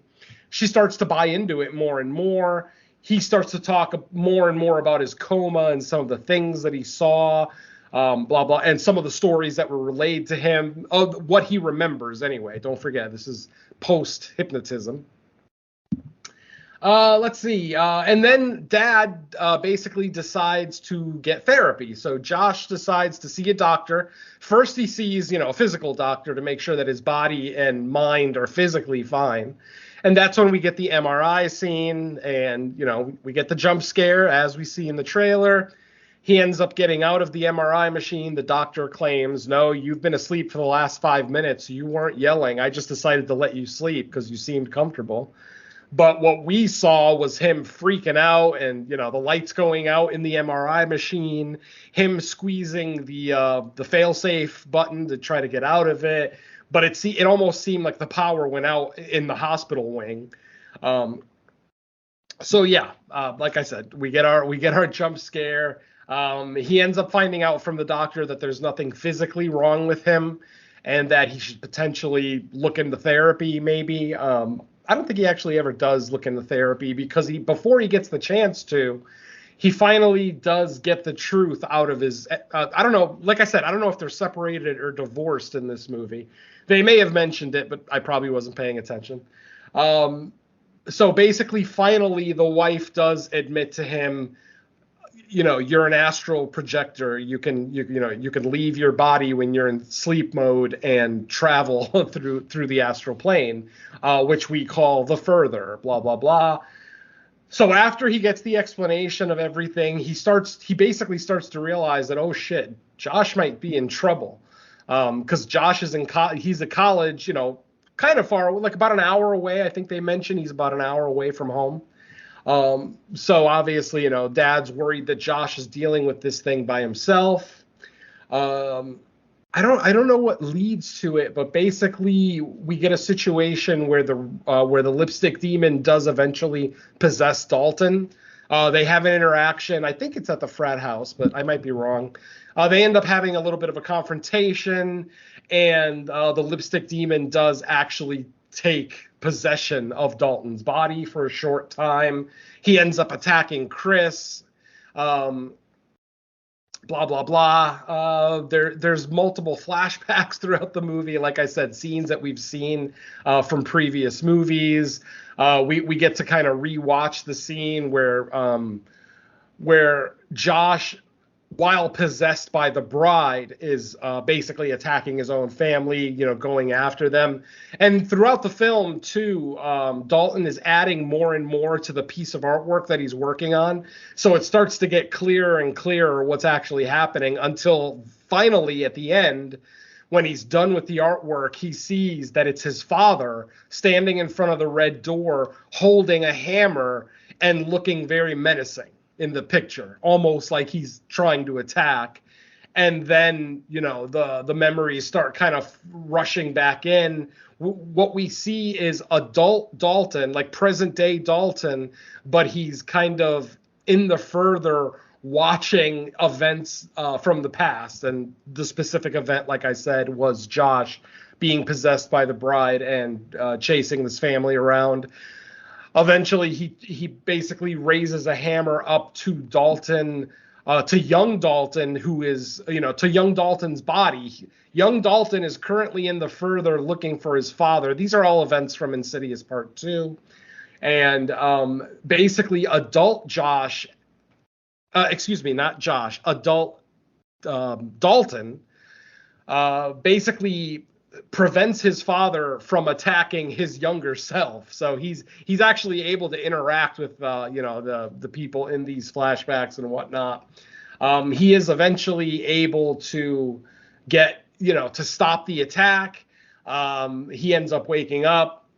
she starts to buy into it more and more. He starts to talk more and more about his coma and some of the things that he saw, blah, blah, and some of the stories that were relayed to him, what he remembers anyway. Don't forget, this is post-hypnotism. Let's see. And then Dad basically decides to get therapy. So Josh decides to see a doctor. First he sees, a physical doctor to make sure that his body and mind are physically fine. And that's when we get the MRI scene and, we get the jump scare as we see in the trailer. He ends up getting out of the MRI machine. The doctor claims, no, you've been asleep for the last 5 minutes. You weren't yelling. I just decided to let you sleep because you seemed comfortable. But what we saw was him freaking out and, the lights going out in the MRI machine, him squeezing the fail-safe button to try to get out of it. But it almost seemed like the power went out in the hospital wing. So yeah, like I said, we get our jump scare. He ends up finding out from the doctor that there's nothing physically wrong with him, and that he should potentially look into therapy. Maybe I don't think he actually ever does look into therapy because before he gets the chance to. He finally does get the truth out of his. I don't know. Like I said, I don't know if they're separated or divorced in this movie. They may have mentioned it, but I probably wasn't paying attention. So basically, finally, the wife does admit to him, you're an astral projector. You can leave your body when you're in sleep mode and travel through the astral plane, which we call the further. Blah blah blah. So after he gets the explanation of everything, he basically starts to realize that, oh shit, Josh might be in trouble. Because Josh is he's at college, kind of far, like about an hour away. I think they mentioned he's about an hour away from home. So obviously, Dad's worried that Josh is dealing with this thing by himself. I don't know what leads to it, but basically we get a situation where the lipstick demon does eventually possess Dalton. They have an interaction. I think it's at the frat house, but I might be wrong. They end up having a little bit of a confrontation, and the lipstick demon does actually take possession of Dalton's body for a short time. He ends up attacking Chris. Blah, blah, blah. There's multiple flashbacks throughout the movie. Like I said, scenes that we've seen from previous movies. We get to kind of rewatch the scene where Josh while possessed by the bride, is basically attacking his own family, going after them. And throughout the film, too, Dalton is adding more and more to the piece of artwork that he's working on. So it starts to get clearer and clearer what's actually happening until finally at the end, when he's done with the artwork, he sees that it's his father standing in front of the red door, holding a hammer and looking very menacing in the picture, almost like he's trying to attack. And then, the memories start kind of rushing back in. What we see is adult Dalton, like present day Dalton, but he's kind of in the further watching events from the past. And the specific event, like I said, was Josh being possessed by the bride and chasing this family around. Eventually, he basically raises a hammer up to Dalton, to young Dalton, who is, to young Dalton's body. Young Dalton is currently in the further looking for his father. These are all events from Insidious Part 2. And basically, adult Josh, adult Dalton, basically prevents his father from attacking his younger self. So he's actually able to interact with the people in these flashbacks and whatnot. He is eventually able to get to stop the attack. He ends up waking up,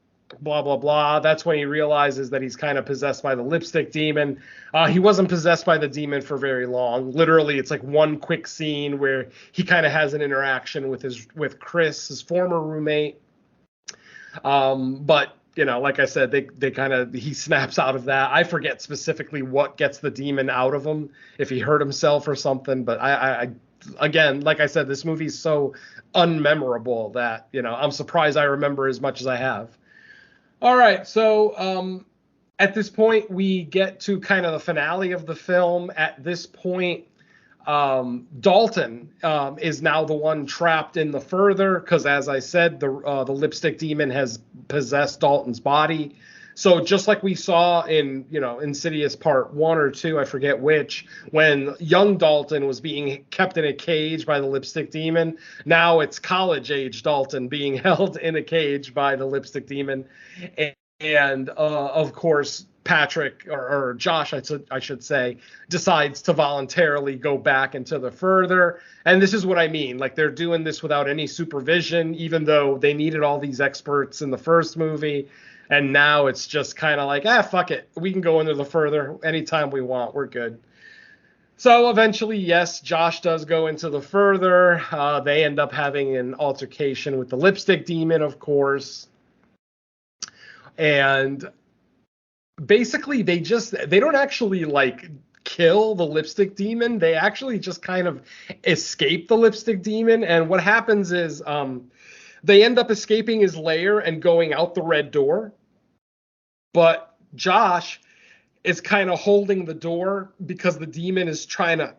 blah blah blah. That's when he realizes that he's kind of possessed by the lipstick demon. He wasn't possessed by the demon for very long. Literally, it's like one quick scene where he kind of has an interaction with Chris, his former roommate. But like I said, he snaps out of that. I forget specifically what gets the demon out of him, if he hurt himself or something. But I again, like I said, this movie's so unmemorable that I'm surprised I remember as much as I have. All right, so at this point, we get to kind of the finale of the film. At this point, Dalton is now the one trapped in the further, because as I said, the lipstick demon has possessed Dalton's body. So just like we saw in Insidious Part 1 or 2, I forget which, when young Dalton was being kept in a cage by the lipstick demon, now it's college-age Dalton being held in a cage by the lipstick demon. And of course, Patrick, or Josh, I should say, decides to voluntarily go back into the further. And this is what I mean. Like, they're doing this without any supervision, even though they needed all these experts in the first movie. And now it's just kind of like, fuck it. We can go into the further anytime we want. We're good. So eventually, yes, Josh does go into the further. They end up having an altercation with the lipstick demon, of course. And basically, they don't actually, like, kill the lipstick demon. They actually just kind of escape the lipstick demon. And what happens is they end up escaping his lair and going out the red door. But Josh is kind of holding the door because the demon is trying to...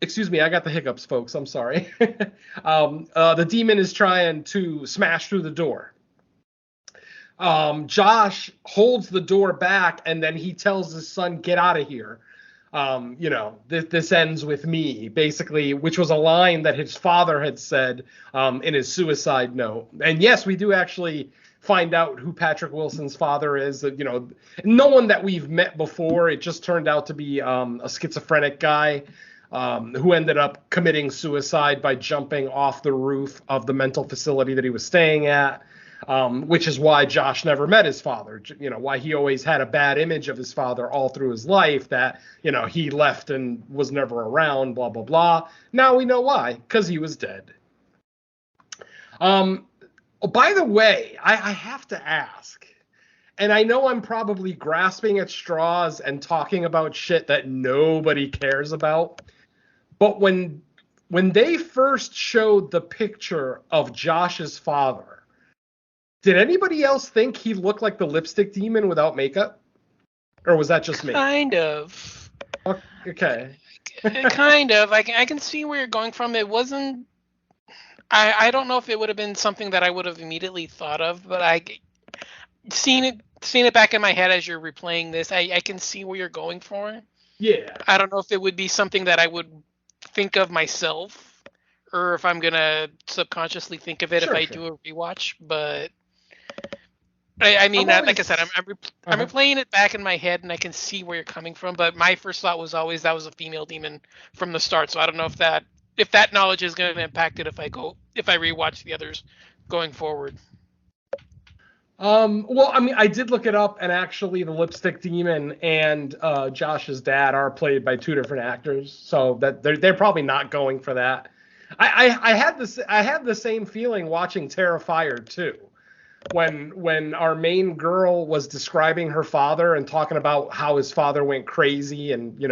Excuse me, I got the hiccups, folks. I'm sorry. The demon is trying to smash through the door. Josh holds the door back, and then he tells his son, get out of here. This ends with me, basically, which was a line that his father had said in his suicide note. And yes, we do actually find out who Patrick Wilson's father is. No one that we've met before. It just turned out to be a schizophrenic guy who ended up committing suicide by jumping off the roof of the mental facility that he was staying at. Which is why Josh never met his father, why he always had a bad image of his father all through his life, that, he left and was never around, blah, blah, blah. Now we know why, because he was dead. By the way, I have to ask, and I know I'm probably grasping at straws and talking about shit that nobody cares about, but when they first showed the picture of Josh's father, did anybody else think he looked like the lipstick demon without makeup? Or was that just me? Kind of. Okay. Kind of. I can see where you're going from. It wasn't... I don't know if it would have been something that I would have immediately thought of, but seeing it back in my head as you're replaying this, I can see where you're going for. Yeah. I don't know if it would be something that I would think of myself, or if I'm gonna subconsciously think of it if I do a rewatch. But I mean, like I said, I'm replaying it back in my head, and I can see where you're coming from. But my first thought was always that was a female demon from the start. So I don't know if that knowledge is going to impact it if I rewatch the others going forward. Well, I mean, I did look it up, and actually, the Lipstick Demon and Josh's dad are played by two different actors, so that they're probably not going for that. I had the same feeling watching Terrifier 2, when our main girl was describing her father and talking about how his father went crazy and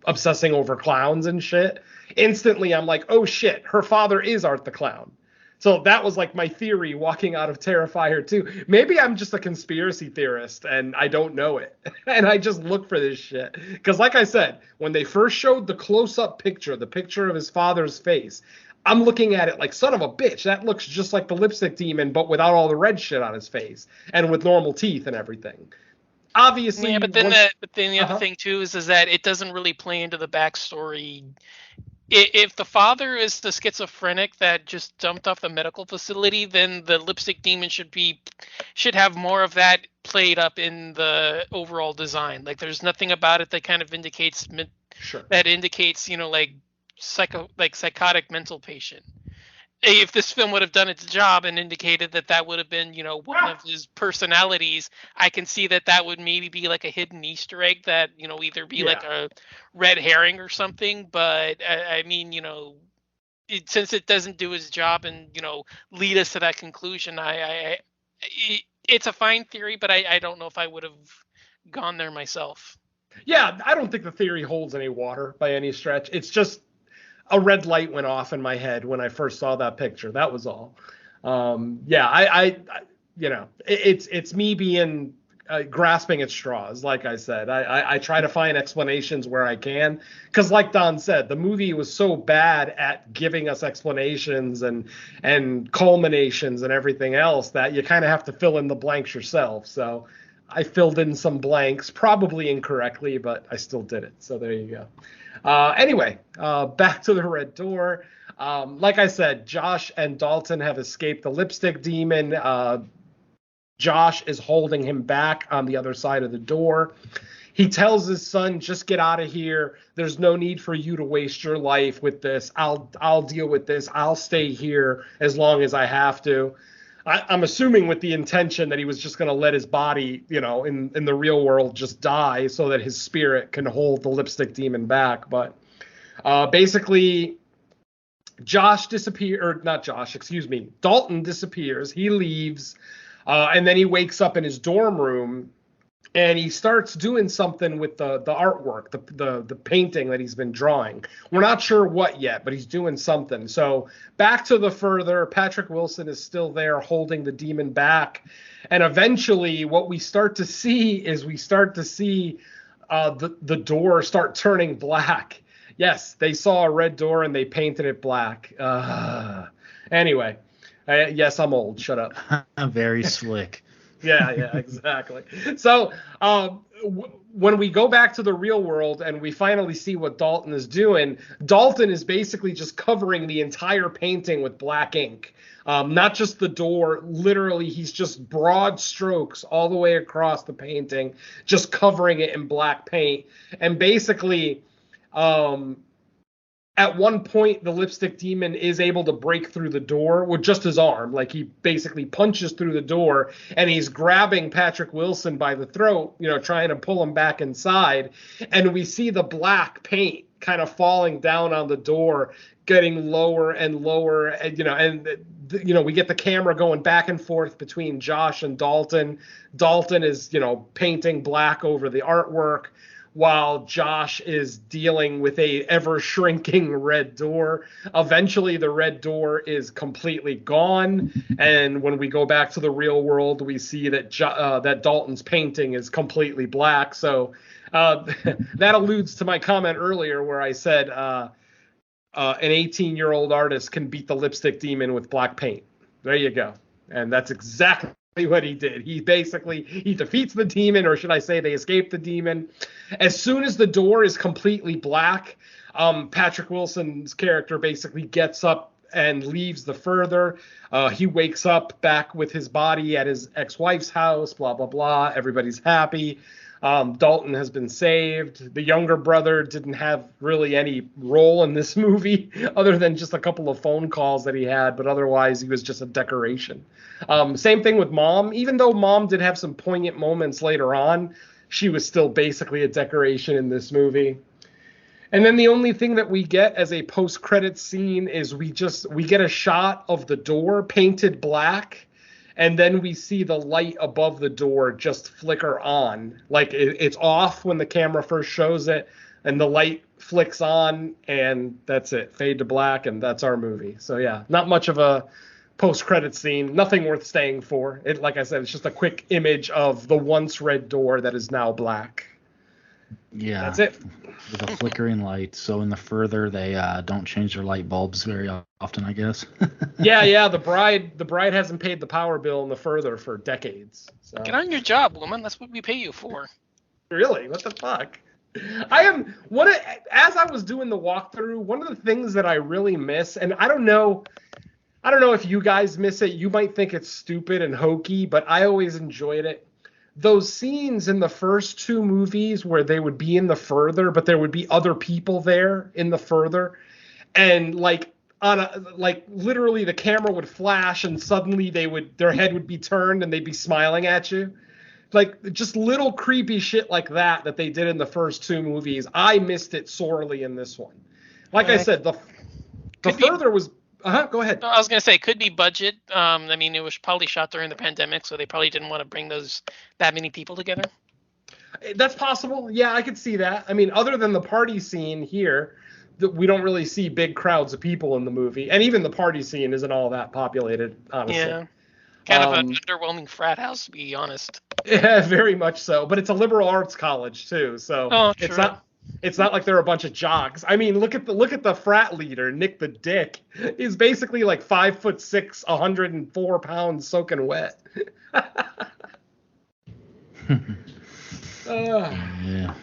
obsessing over clowns and shit. Instantly, I'm like, oh shit, her father is Art the Clown. So that was like my theory walking out of Terrifier 2. Maybe I'm just a conspiracy theorist and I don't know it. And I just look for this shit. Because like I said, when they first showed the close-up picture, the picture of his father's face, I'm looking at it like, son of a bitch, that looks just like the Lipstick Demon, but without all the red shit on his face and with normal teeth and everything. Obviously. Yeah, but then the other thing too is that it doesn't really play into the backstory. If the father is the schizophrenic that just jumped off the medical facility, then the Lipstick Demon should have more of that played up in the overall design. Like, there's nothing about it that kind of indicates psychotic mental patient. If this film would have done its job and indicated that would have been, one of his personalities, I can see that would maybe be like a hidden Easter egg that, either be like a red herring or something. But I mean, since it doesn't do its job and, lead us to that conclusion, it's a fine theory, but I don't know if I would have gone there myself. Yeah, I don't think the theory holds any water by any stretch. It's just a red light went off in my head when I first saw that picture. That was all. It's me being grasping at straws. Like I said, I try to find explanations where I can, because like Don said, the movie was so bad at giving us explanations and culminations and everything else that you kind of have to fill in the blanks yourself. So I filled in some blanks, probably incorrectly, but I still did it. So there you go. Anyway, back to the Red Door. Like I said, Josh and Dalton have escaped the Lipstick Demon. Josh is holding him back on the other side of the door. He tells his son, just get out of here. There's no need for you to waste your life with this. I'll deal with this. I'll stay here as long as I have to. I'm assuming with the intention that he was just going to let his body, in the real world just die so that his spirit can hold the Lipstick Demon back. But basically, Dalton disappears. He leaves, and then he wakes up in his dorm room, and he starts doing something with the artwork, the painting that he's been drawing. We're not sure what yet, but he's doing something. So back to the further, Patrick Wilson is still there holding the demon back. And eventually what we start to see is the door start turning black. Yes, they saw a red door and they painted it black. Anyway, yes, I'm old. Shut up. Very slick. Yeah, exactly. So when we go back to the real world and we finally see what Dalton is doing, Dalton is basically just covering the entire painting with black ink. Not just the door. Literally, he's just broad strokes all the way across the painting, just covering it in black paint. And basically, at one point, the Lipstick Demon is able to break through the door with just his arm. Like, he basically punches through the door, and he's grabbing Patrick Wilson by the throat, trying to pull him back inside. And we see the black paint kind of falling down on the door, getting lower and lower. And, we get the camera going back and forth between Josh and Dalton. Dalton is, painting black over the artwork, while Josh is dealing with a ever-shrinking red door. Eventually, the red door is completely gone, and when we go back to the real world, we see that that Dalton's painting is completely black. So that alludes to my comment earlier where I said an 18-year-old artist can beat the Lipstick Demon with black paint. There you go. And that's exactly what he did. He defeats the demon, or should I say they escape the demon. As soon as the door is completely black, Patrick Wilson's character basically gets up and leaves the further. He wakes up back with his body at his ex-wife's house, blah, blah, blah. Everybody's happy. Dalton has been saved. The younger brother didn't have really any role in this movie other than just a couple of phone calls that he had, but otherwise he was just a decoration. Same thing with Mom. Even though Mom did have some poignant moments later on, she was still basically a decoration in this movie. And then the only thing that we get as a post-credit scene is we get a shot of the door painted black, and then we see the light above the door just flicker on. Like it's off when the camera first shows it, and the light flicks on, and that's it. Fade to black, and that's our movie. So yeah, not much of a post-credit scene. Nothing worth staying for. It, like I said, it's just a quick image of the once red door that is now black. Yeah, that's it. With a flickering light. So in the further, they don't change their light bulbs very often, I guess. yeah. The bride hasn't paid the power bill in the further for decades. So. Get on your job, woman. That's what we pay you for. Really? What the fuck? As I was doing the walkthrough, one of the things that I really miss, and I don't know if you guys miss it. You might think it's stupid and hokey, but I always enjoyed it. Those scenes in the first two movies where they would be in the further, but there would be other people there in the further, and literally the camera would flash and suddenly their head would be turned and they'd be smiling at you. Like just little creepy shit like that they did in the first two movies. I missed it sorely in this one. Like I said, the further was. Go ahead. I was going to say, could be budget. I mean, it was probably shot during the pandemic, so they probably didn't want to bring that many people together. That's possible. Yeah, I could see that. I mean, other than the party scene here, we don't really see big crowds of people in the movie. And even the party scene isn't all that populated, honestly. Yeah. Kind of an underwhelming frat house, to be honest. Yeah, very much so. But it's a liberal arts college, too. So It's not like they're a bunch of jocks. I mean, look at the frat leader, Nick the Dick. He's basically like 5'6", 104 pounds, soaking wet. Yeah.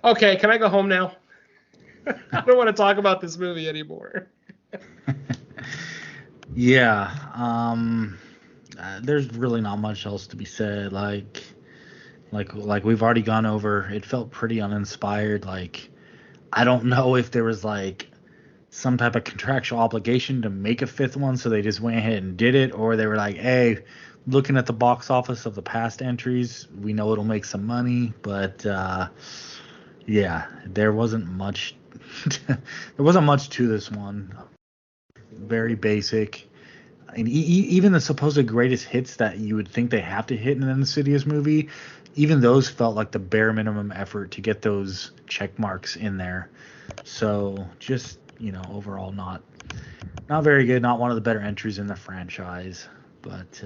Okay, can I go home now? I don't want to talk about this movie anymore. Yeah. There's really not much else to be said. Like we've already gone over, it felt pretty uninspired. Like, I don't know if there was like some type of contractual obligation to make a fifth one, so they just went ahead and did it, or they were like, hey, looking at the box office of the past entries, we know it'll make some money. But yeah, there wasn't much to this one. Very basic. And even the supposed greatest hits that you would think they have to hit in an Insidious movie, even those felt like the bare minimum effort to get those check marks in there. So just, overall not very good. Not one of the better entries in the franchise. But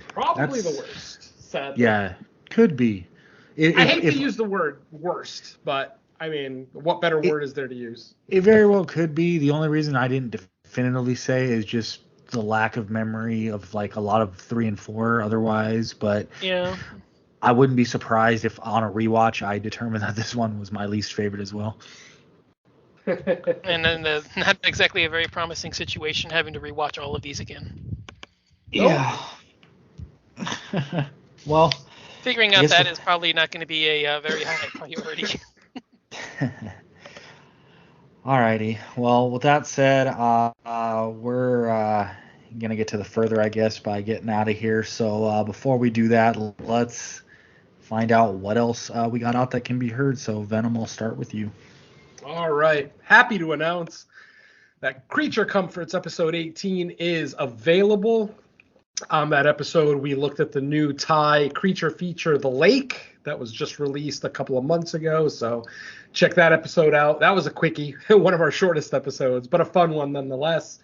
probably the worst, sadly. Yeah, could be. I hate to use the word worst, but I mean, what better word is there to use? It very well could be. The only reason I didn't definitively say is just the lack of memory of like a lot of 3 and 4 otherwise. But yeah, I wouldn't be surprised if on a rewatch I determined that this one was my least favorite as well. And then not exactly a very promising situation having to rewatch all of these again. Yeah. Well, figuring out that is probably not going to be a very high priority. Alrighty. Well, with that said, we're gonna get to the further, I guess, by getting out of here. So before we do that, let's find out what else we got out that can be heard. So Venom, I'll start with you. All right. Happy to announce that Creature Comforts episode 18 is available. On that episode, we looked at the new Thai creature feature, The Lake, that was just released a couple of months ago. So check that episode out. That was a quickie, one of our shortest episodes, but a fun one nonetheless.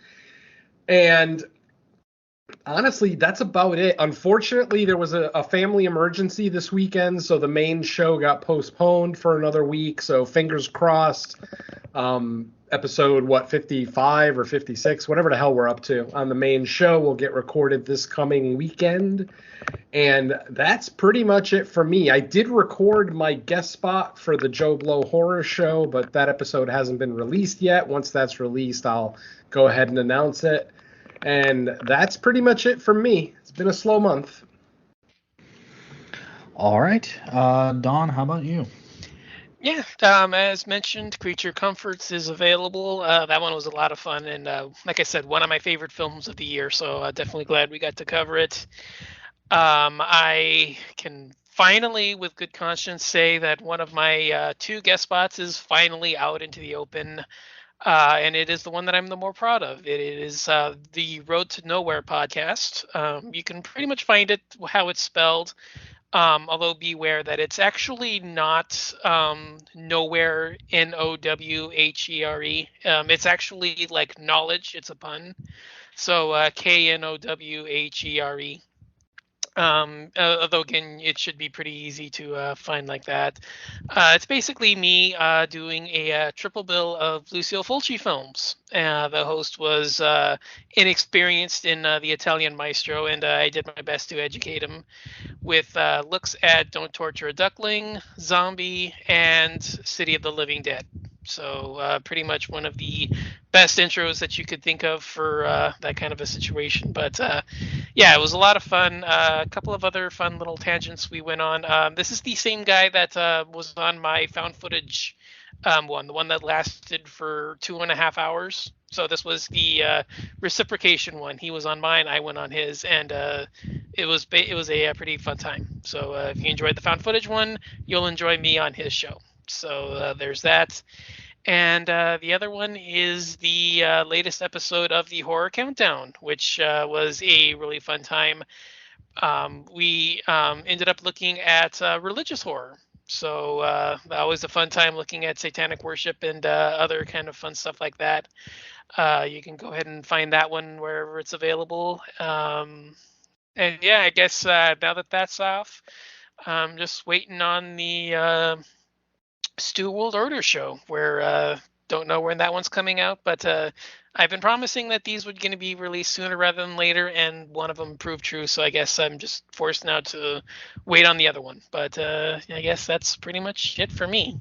And honestly, that's about it. Unfortunately, there was a family emergency this weekend, so the main show got postponed for another week. So fingers crossed. Episode 55 or 56, whatever the hell we're up to on the main show, will get recorded this coming weekend. And that's pretty much it for me. I did record my guest spot for the Joe Blow horror show, but that episode hasn't been released yet. Once that's released, I'll go ahead and announce it. And that's pretty much it for me. It's been a slow month. All right. Don, how about you? Yeah, as mentioned, Creature Comforts is available. That one was a lot of fun, and like I said, one of my favorite films of the year, so definitely glad we got to cover it. I can finally, with good conscience, say that one of my 2 guest spots is finally out into the open, and it is the one that I'm the more proud of. It is the Road to Nowhere podcast. You can pretty much find it how it's spelled. Although beware that it's actually not nowhere, Nowhere. It's actually like knowledge. It's a pun. So Knowhere. Although again, it should be pretty easy to find like that. It's basically me doing a triple bill of Lucio Fulci films. The host was inexperienced in the Italian Maestro, and I did my best to educate him with looks at Don't Torture a Duckling, Zombie, and City of the Living Dead. So pretty much one of the best intros that you could think of for that kind of a situation. But yeah, it was a lot of fun. A couple of other fun little tangents we went on. This is the same guy that was on my found footage one, the one that lasted for 2.5 hours. So this was the reciprocation one. He was on mine, I went on his, and it was a pretty fun time. So if you enjoyed the found footage one, you'll enjoy me on his show. So there's that. And the other one is the latest episode of the Horror Countdown, which was a really fun time. We ended up looking at religious horror. So always a fun time looking at satanic worship and other kind of fun stuff like that. You can go ahead and find that one wherever it's available. And yeah, I guess now that that's off, I'm just waiting on the Stu World Order show, where don't know when that one's coming out, but I've been promising that these were going to be released sooner rather than later, and one of them proved true, so I guess I'm just forced now to wait on the other one. But I guess that's pretty much it for me.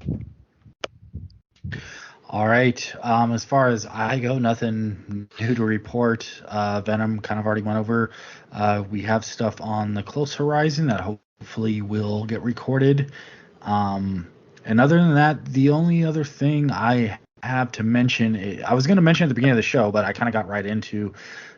All right. As far as I go, nothing new to report. Venom kind of already went over. We have stuff on the close horizon that hopefully will get recorded. And other than that, the only other thing I have to mention, I was going to mention at the beginning of the show, but I kind of got right into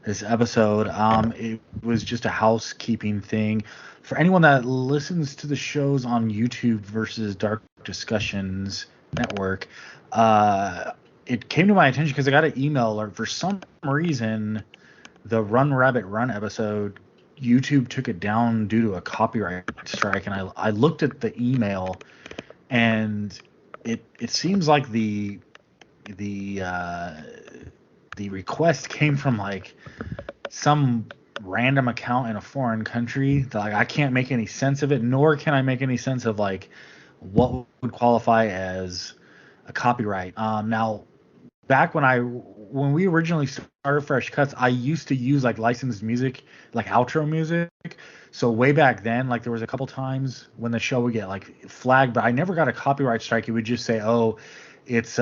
this episode. It was just a housekeeping thing. For anyone that listens to the shows on YouTube versus Dark Discussions Network, it came to my attention because I got an email alert. For some reason, the Run Rabbit Run episode, YouTube took it down due to a copyright strike, and I looked at the email, and it seems like the request came from like some random account in a foreign country. Like, I can't make any sense of it, nor can I make any sense of like what would qualify as a copyright. Now, back when we originally started Fresh Cuts, I used to use like licensed music, like outro music. So way back then, like there was a couple times when the show would get like flagged, but I never got a copyright strike. It would just say, oh, it's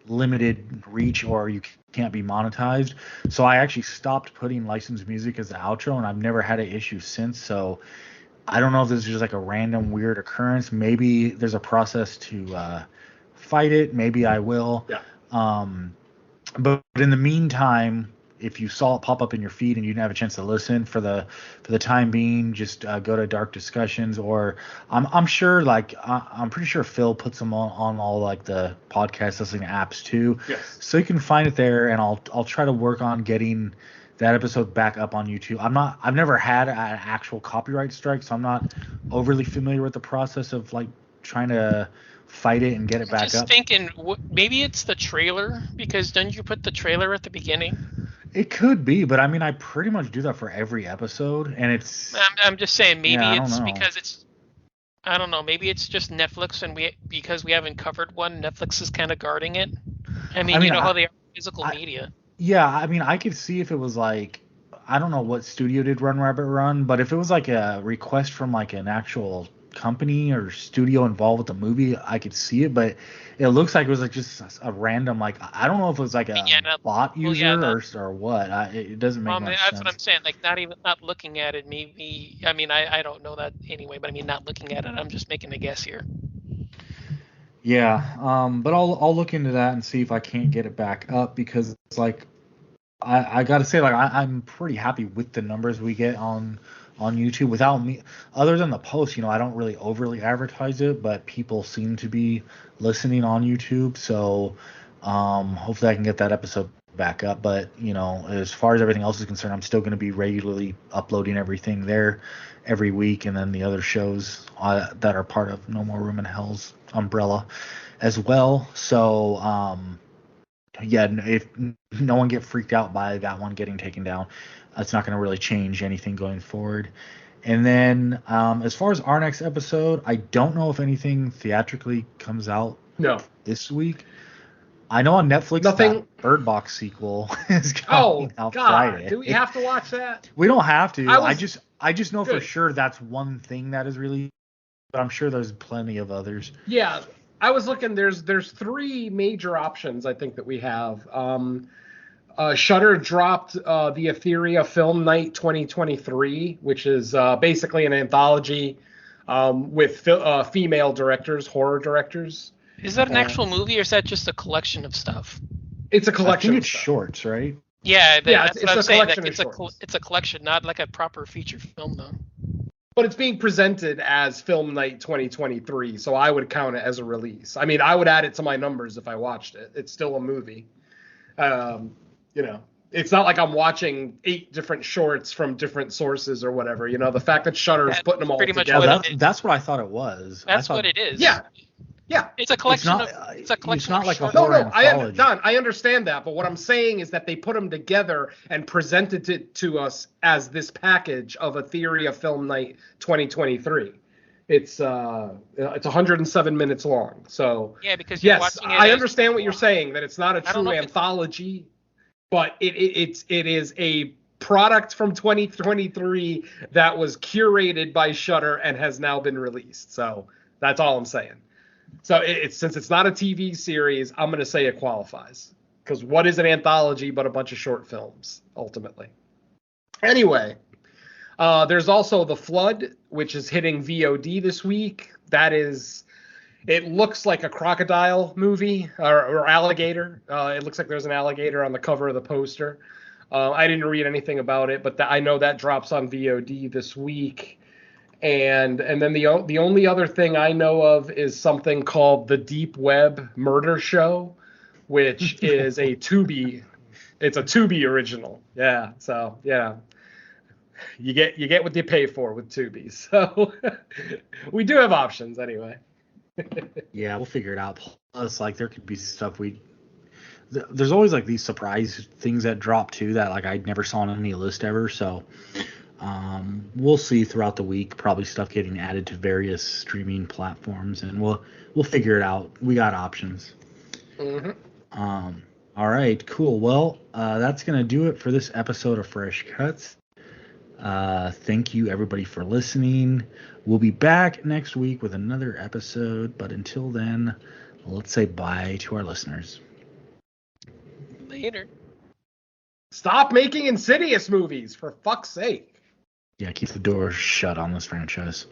limited reach or you can't be monetized. So I actually stopped putting licensed music as the outro, and I've never had an issue since. So I don't know if this is just like a random weird occurrence. Maybe there's a process to fight it. Maybe I will. Yeah. But in the meantime, if you saw it pop up in your feed and you didn't have a chance to listen for the time being, just go to Dark Discussions, or I'm sure, like I'm pretty sure Phil puts them on all like the podcast listening apps too. Yes. So you can find it there, and I'll try to work on getting that episode back up on YouTube. I've never had an actual copyright strike, so I'm not overly familiar with the process of like trying to fight it and get it back up. Just thinking, maybe it's the trailer, because don't you put the trailer at the beginning? It could be, but I mean, I pretty much do that for every episode, and it's. I'm just saying, maybe Yeah, I it's don't know. because it's. I don't know. Maybe it's just Netflix, and because we haven't covered one, Netflix is kind of guarding it. I mean, you know how they are with physical media. Yeah, I mean, I could see if it was like, I don't know what studio did Run Rabbit Run, but if it was like a request from like an actual company or studio involved with the movie, I could see it. But it looks like it was like just a random, like, I don't know if it was like a bot user or what. It doesn't make much sense. That's what I'm saying. Like, not looking at it, maybe. I mean, I don't know that anyway, but I mean, not looking at it, I'm just making a guess here. Yeah, but I'll look into that and see if I can't get it back up, because it's like I gotta say, like, I'm pretty happy with the numbers we get on YouTube without me, other than the post. I don't really overly advertise it, but people seem to be listening on YouTube, so hopefully I can get that episode back up. But as far as everything else is concerned, I'm still going to be regularly uploading everything there every week, and then the other shows that are part of No More Room in Hell's umbrella as well. So yeah, if no one get freaked out by that one getting taken down, it's not going to really change anything going forward. And then as far as our next episode, I don't know if anything theatrically comes out this week. I know on Netflix that Bird Box sequel is coming out Friday. Do we have to watch that? We don't have to. I just know for sure that's one thing that is released, but I'm sure there's plenty of others. Yeah, I was looking. There's 3 major options I think that we have. Shudder dropped the Etheria Film Night 2023, which is basically an anthology with female directors, horror directors. Is that an actual movie, or is that just a collection of stuff? It's a collection. I think it's shorts, right? Yeah, that's what I'm saying. It's a collection, not like a proper feature film, though. But it's being presented as Film Night 2023, so I would count it as a release. I mean, I would add it to my numbers if I watched it. It's still a movie. It's not like I'm watching 8 different shorts from different sources or whatever. The fact that Shudder is putting them all together. That's what I thought it was. That's what it is. Yeah, it's a collection. It's not like a horror anthology. I understand that, but what I'm saying is that they put them together and presented it to us as this package of Etheria Film Night 2023. It's 107 minutes long. So yeah, because you're watching it. I understand what you're saying, that it's not a true anthology, but it is a product from 2023 that was curated by Shudder and has now been released. So that's all I'm saying. So since it's not a TV series, I'm going to say it qualifies. Because what is an anthology but a bunch of short films, ultimately? Anyway, there's also The Flood, which is hitting VOD this week. It looks like a crocodile movie, or alligator. It looks like there's an alligator on the cover of the poster. I didn't read anything about it, but I know that drops on VOD this week. And then the only other thing I know of is something called the Deep Web Murder Show, which is a Tubi. It's a Tubi original. Yeah. So yeah, you get what you pay for with Tubi. So we do have options anyway. Yeah, we'll figure it out. Plus, like, there could be stuff there's always like these surprise things that drop too that like I never saw on any list ever. So. We'll see throughout the week, probably stuff getting added to various streaming platforms, and we'll figure it out. We got options. Mm-hmm. All right, cool. Well, that's gonna do it for this episode of Fresh Cuts. Thank you everybody for listening. We'll be back next week with another episode, but until then, let's say bye to our listeners. Later. Stop making Insidious movies, for fuck's sake. Yeah, keep the door shut on this franchise.